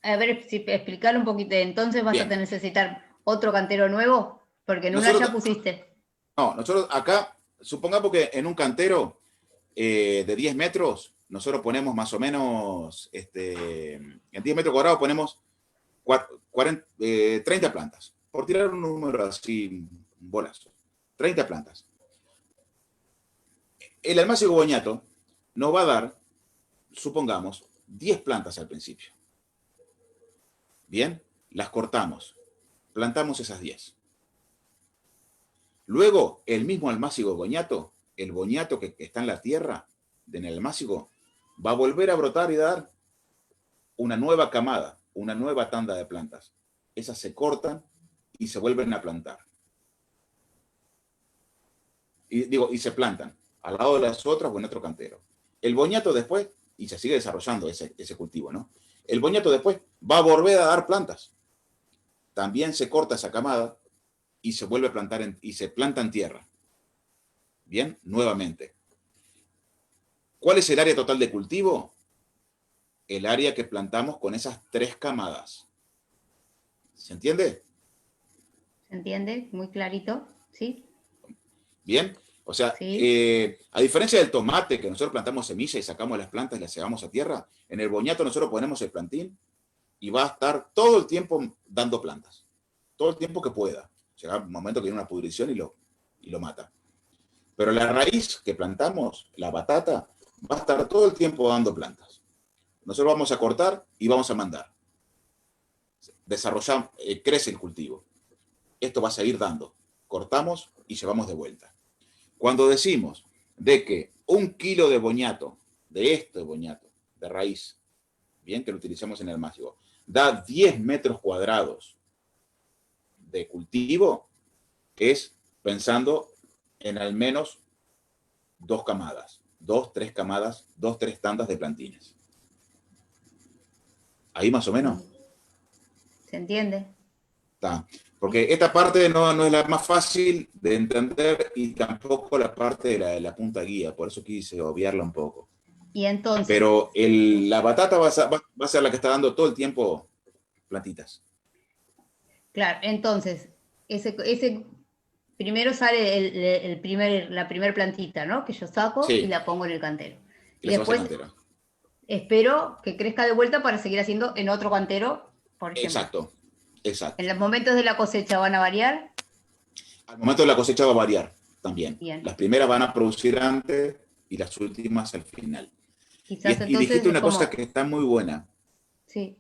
Speaker 4: A ver, explicar un poquito. Entonces vas
Speaker 1: Bien.
Speaker 4: a necesitar otro cantero nuevo, porque en una ya pusiste.
Speaker 1: No, nosotros acá, supongamos que en un cantero de 10 metros, nosotros ponemos más o menos, en 10 metros cuadrados ponemos 30 plantas. Por tirar un número así, bolazo. 30 plantas. El almácigo boñato nos va a dar, supongamos, 10 plantas al principio. Bien, las cortamos. Plantamos esas 10. Luego, el mismo almácigo boñato, el boñato que está en la tierra, en el almácigo, va a volver a brotar y dar una nueva camada, una nueva tanda de plantas. Esas se cortan y se vuelven a plantar. Y se plantan al lado de las otras o en otro cantero. El boñato después, y se sigue desarrollando ese cultivo, ¿no? El boñato después va a volver a dar plantas. También se corta esa camada y se vuelve a plantar y se planta en tierra. Bien, nuevamente. ¿Cuál es el área total de cultivo? El área que plantamos con esas 3 camadas. ¿Se entiende?
Speaker 4: ¿Se entiende? Muy clarito, ¿sí?
Speaker 1: Bien, o sea,
Speaker 4: sí.
Speaker 1: A diferencia del tomate, que nosotros plantamos semillas y sacamos las plantas y las cebamos a tierra, en el boñato nosotros ponemos el plantín y va a estar todo el tiempo dando plantas. Todo el tiempo que pueda. Llega un momento que viene una pudrición y lo mata. Pero la raíz que plantamos, la batata, va a estar todo el tiempo dando plantas. Nosotros vamos a cortar y vamos a mandar. crece el cultivo. Esto va a seguir dando. Cortamos y llevamos de vuelta. Cuando decimos de que 1 kilo de boñato, de raíz, bien, que lo utilizamos en el almácigo, da 10 metros cuadrados de cultivo, es pensando en al menos 2 camadas, 2, 3 camadas, 2, 3 tandas de plantines. Ahí más o menos.
Speaker 4: ¿Se entiende?
Speaker 1: Está. Porque esta parte no es la más fácil de entender y tampoco la parte de la punta guía, por eso quise obviarla un poco.
Speaker 4: Y entonces,
Speaker 1: Pero la batata va a ser la que está dando todo el tiempo plantitas.
Speaker 4: claro, entonces, ese primero sale la primer plantita, ¿no? Que yo saco
Speaker 1: Sí.
Speaker 4: y la pongo en el cantero.
Speaker 1: Y
Speaker 4: Y
Speaker 1: la hacemos
Speaker 4: después
Speaker 1: cantera.
Speaker 4: espero que crezca de vuelta para seguir haciendo en otro cantero, por ejemplo.
Speaker 1: Exacto, exacto.
Speaker 4: En los momentos de la cosecha van a variar.
Speaker 1: Al momento de la cosecha va a variar también.
Speaker 4: Bien.
Speaker 1: Las primeras van a producir antes y las últimas al final.
Speaker 4: Quizás
Speaker 1: Y
Speaker 4: entonces
Speaker 1: dijiste una
Speaker 4: es como-
Speaker 1: cosa que está muy buena.
Speaker 4: Sí.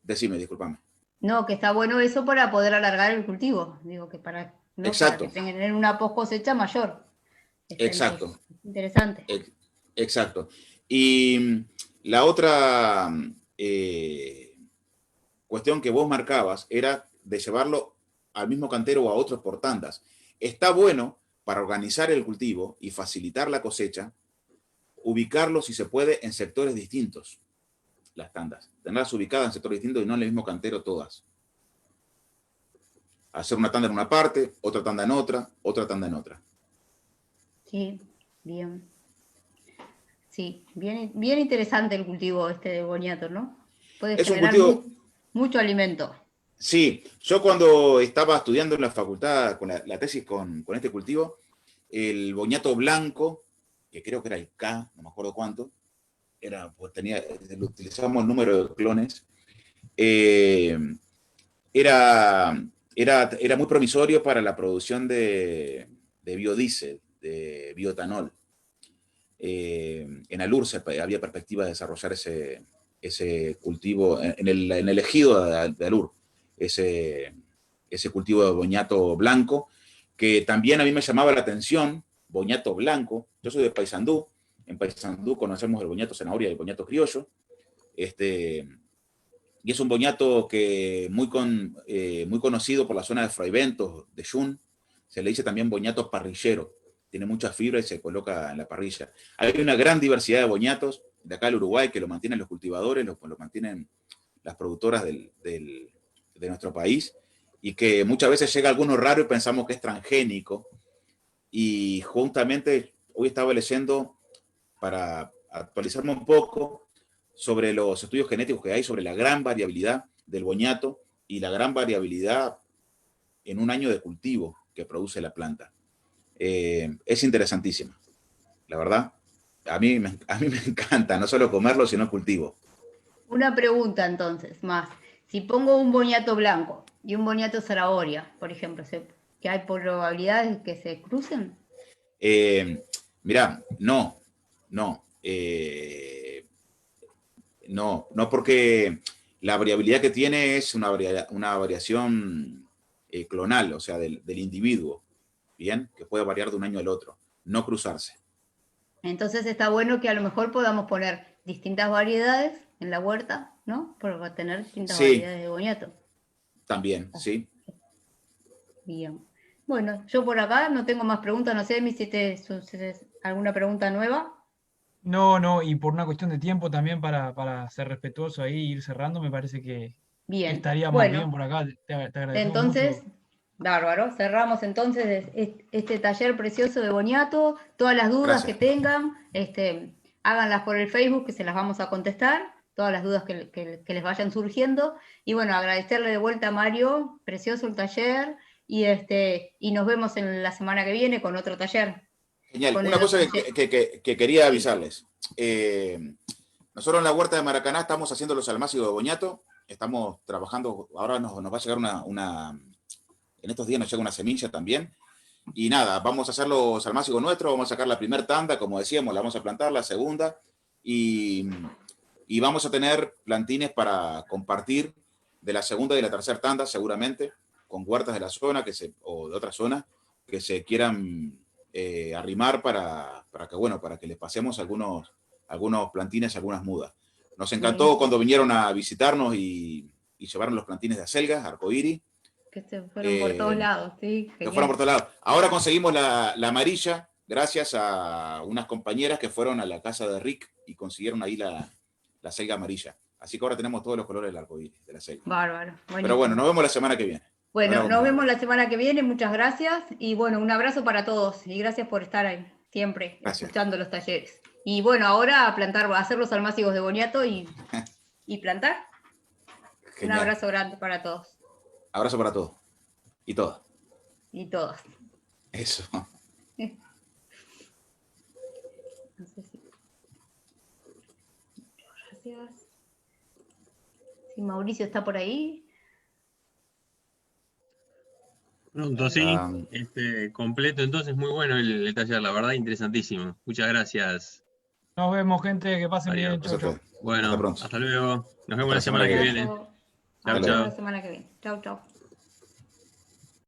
Speaker 1: Decime, discúlpame.
Speaker 4: No, que está bueno eso para poder alargar el cultivo. Digo que para, ¿no?
Speaker 1: Exacto.
Speaker 4: Para que tengan una post cosecha mayor.
Speaker 1: Exacto.
Speaker 4: Interesante.
Speaker 1: Exacto. Y la otra cuestión que vos marcabas era de llevarlo al mismo cantero o a otros por tandas. Está bueno para organizar el cultivo y facilitar la cosecha, ubicarlo, si se puede, en sectores distintos, las tandas. Tenerlas ubicadas en sectores distintos y no en el mismo cantero todas. Hacer una tanda en una parte, otra tanda en otra.
Speaker 4: Sí, bien. Sí, bien interesante el cultivo de boniato, ¿no? Puede
Speaker 1: Es un
Speaker 4: generar
Speaker 1: cultivo...
Speaker 4: mucho alimento.
Speaker 1: Sí, yo cuando estaba estudiando en la facultad con la tesis con este cultivo, el boñato blanco, que creo que era el K, no me acuerdo cuánto, utilizamos el número de clones, era muy promisorio para la producción de biodiesel, de bioetanol. En Alur había perspectiva de desarrollar ese cultivo en el ejido de Alur, ese cultivo de boñato blanco, que también a mí me llamaba la atención, boñato blanco. Yo soy de Paysandú, en Paysandú conocemos el boñato zanahoria y el boñato criollo, y es un boñato que muy conocido por la zona de Fraiventos, de Jun, se le dice también boñato parrillero, tiene mucha fibra y se coloca en la parrilla. Hay una gran diversidad de boñatos de acá al Uruguay que lo mantienen los cultivadores, lo mantienen las productoras de nuestro país, y que muchas veces llega alguno raro y pensamos que es transgénico. Y justamente hoy estaba leyendo para actualizarme un poco sobre los estudios genéticos que hay sobre la gran variabilidad del boñato y la gran variabilidad en un año de cultivo que produce la planta. Es interesantísima, la verdad. A mí me encanta, no solo comerlo, sino cultivo.
Speaker 4: Una pregunta entonces, más. Si pongo un boñato blanco y un boñato zanahoria, por ejemplo, ¿que hay probabilidades de que se crucen?
Speaker 1: Mirá, no, porque la variabilidad que tiene es una variación clonal, o sea, del individuo, ¿bien? Que puede variar de un año al otro, no cruzarse.
Speaker 4: Entonces está bueno que a lo mejor podamos poner distintas variedades en la huerta, ¿no? Para tener distintas variedades de boñato.
Speaker 1: También, sí.
Speaker 4: Bien. Bueno, yo por acá no tengo más preguntas, no sé, si tienes alguna pregunta nueva.
Speaker 3: No, y por una cuestión de tiempo también para ser respetuoso ahí y ir cerrando, me parece que
Speaker 4: Bien.
Speaker 3: estaríamos
Speaker 4: Bueno,
Speaker 3: bien por acá. Te agradecemos
Speaker 4: entonces,
Speaker 3: mucho.
Speaker 4: bárbaro, cerramos entonces este taller precioso de boniato. Todas las dudas
Speaker 1: Gracias.
Speaker 4: que tengan, háganlas por el Facebook, que se las vamos a contestar, todas las dudas que les vayan surgiendo. Y bueno, agradecerle de vuelta a Mario, precioso el taller, y nos vemos en la semana que viene con otro taller.
Speaker 1: Genial.
Speaker 4: Con
Speaker 1: Una
Speaker 4: el
Speaker 1: cosa
Speaker 4: taller.
Speaker 1: que quería avisarles. Nosotros en la Huerta de Maracaná estamos haciendo los almácigos de boñato. Estamos trabajando, ahora nos va a llegar en estos días nos llega una semilla también. Y nada, vamos a hacer los almácigos nuestros, vamos a sacar la primera tanda, como decíamos, la vamos a plantar, la segunda, y vamos a tener plantines para compartir de la segunda y la tercera tanda, seguramente, con huertas de la zona o de otra zona que se quieran arrimar para que les pasemos algunos plantines, algunas mudas. Nos encantó
Speaker 4: Buenísimo.
Speaker 1: cuando vinieron a visitarnos y llevaron los plantines de acelgas, arcoíris.
Speaker 4: Que se fueron por todos lados, sí,
Speaker 1: Que
Speaker 4: genial.
Speaker 1: fueron por todos lados. Ahora conseguimos la amarilla gracias a unas compañeras que fueron a la casa de Rick y consiguieron ahí la selga amarilla. Así que ahora tenemos todos los colores del arcoíris, de la selga.
Speaker 4: Bárbaro.
Speaker 1: Pero
Speaker 4: Buenísimo.
Speaker 1: bueno, nos vemos la semana que viene.
Speaker 4: Bueno,
Speaker 1: Ahora
Speaker 4: nos
Speaker 1: vamos a
Speaker 4: vemos
Speaker 1: ver.
Speaker 4: la semana que viene, muchas gracias. Y bueno, un abrazo para todos y gracias por estar ahí, siempre,
Speaker 1: Gracias.
Speaker 4: escuchando los talleres. Y bueno, ahora a plantar, a hacer los almácigos de boniato y plantar.
Speaker 1: Genial.
Speaker 4: Un abrazo grande para todos
Speaker 1: Abrazo para todos. Y todas.
Speaker 4: y todas.
Speaker 1: Eso.
Speaker 4: No sé si... Gracias. Si Mauricio está por ahí.
Speaker 2: Pronto, sí.
Speaker 1: Ah.
Speaker 2: Completo, entonces, muy bueno el taller, la verdad, interesantísimo. Muchas gracias.
Speaker 3: Nos vemos, gente, que pasen
Speaker 2: Adiós.
Speaker 3: bien. Chau,
Speaker 1: Gracias a
Speaker 3: chau.
Speaker 1: ustedes.
Speaker 2: Bueno,
Speaker 1: Hasta pronto.
Speaker 2: hasta luego. Nos vemos la
Speaker 1: la
Speaker 2: semana
Speaker 1: semana
Speaker 2: que
Speaker 1: que
Speaker 2: viene.
Speaker 4: Abrazo.
Speaker 2: Chau,
Speaker 4: Nos vemos
Speaker 2: chau.
Speaker 4: la semana que viene. Chau, chau.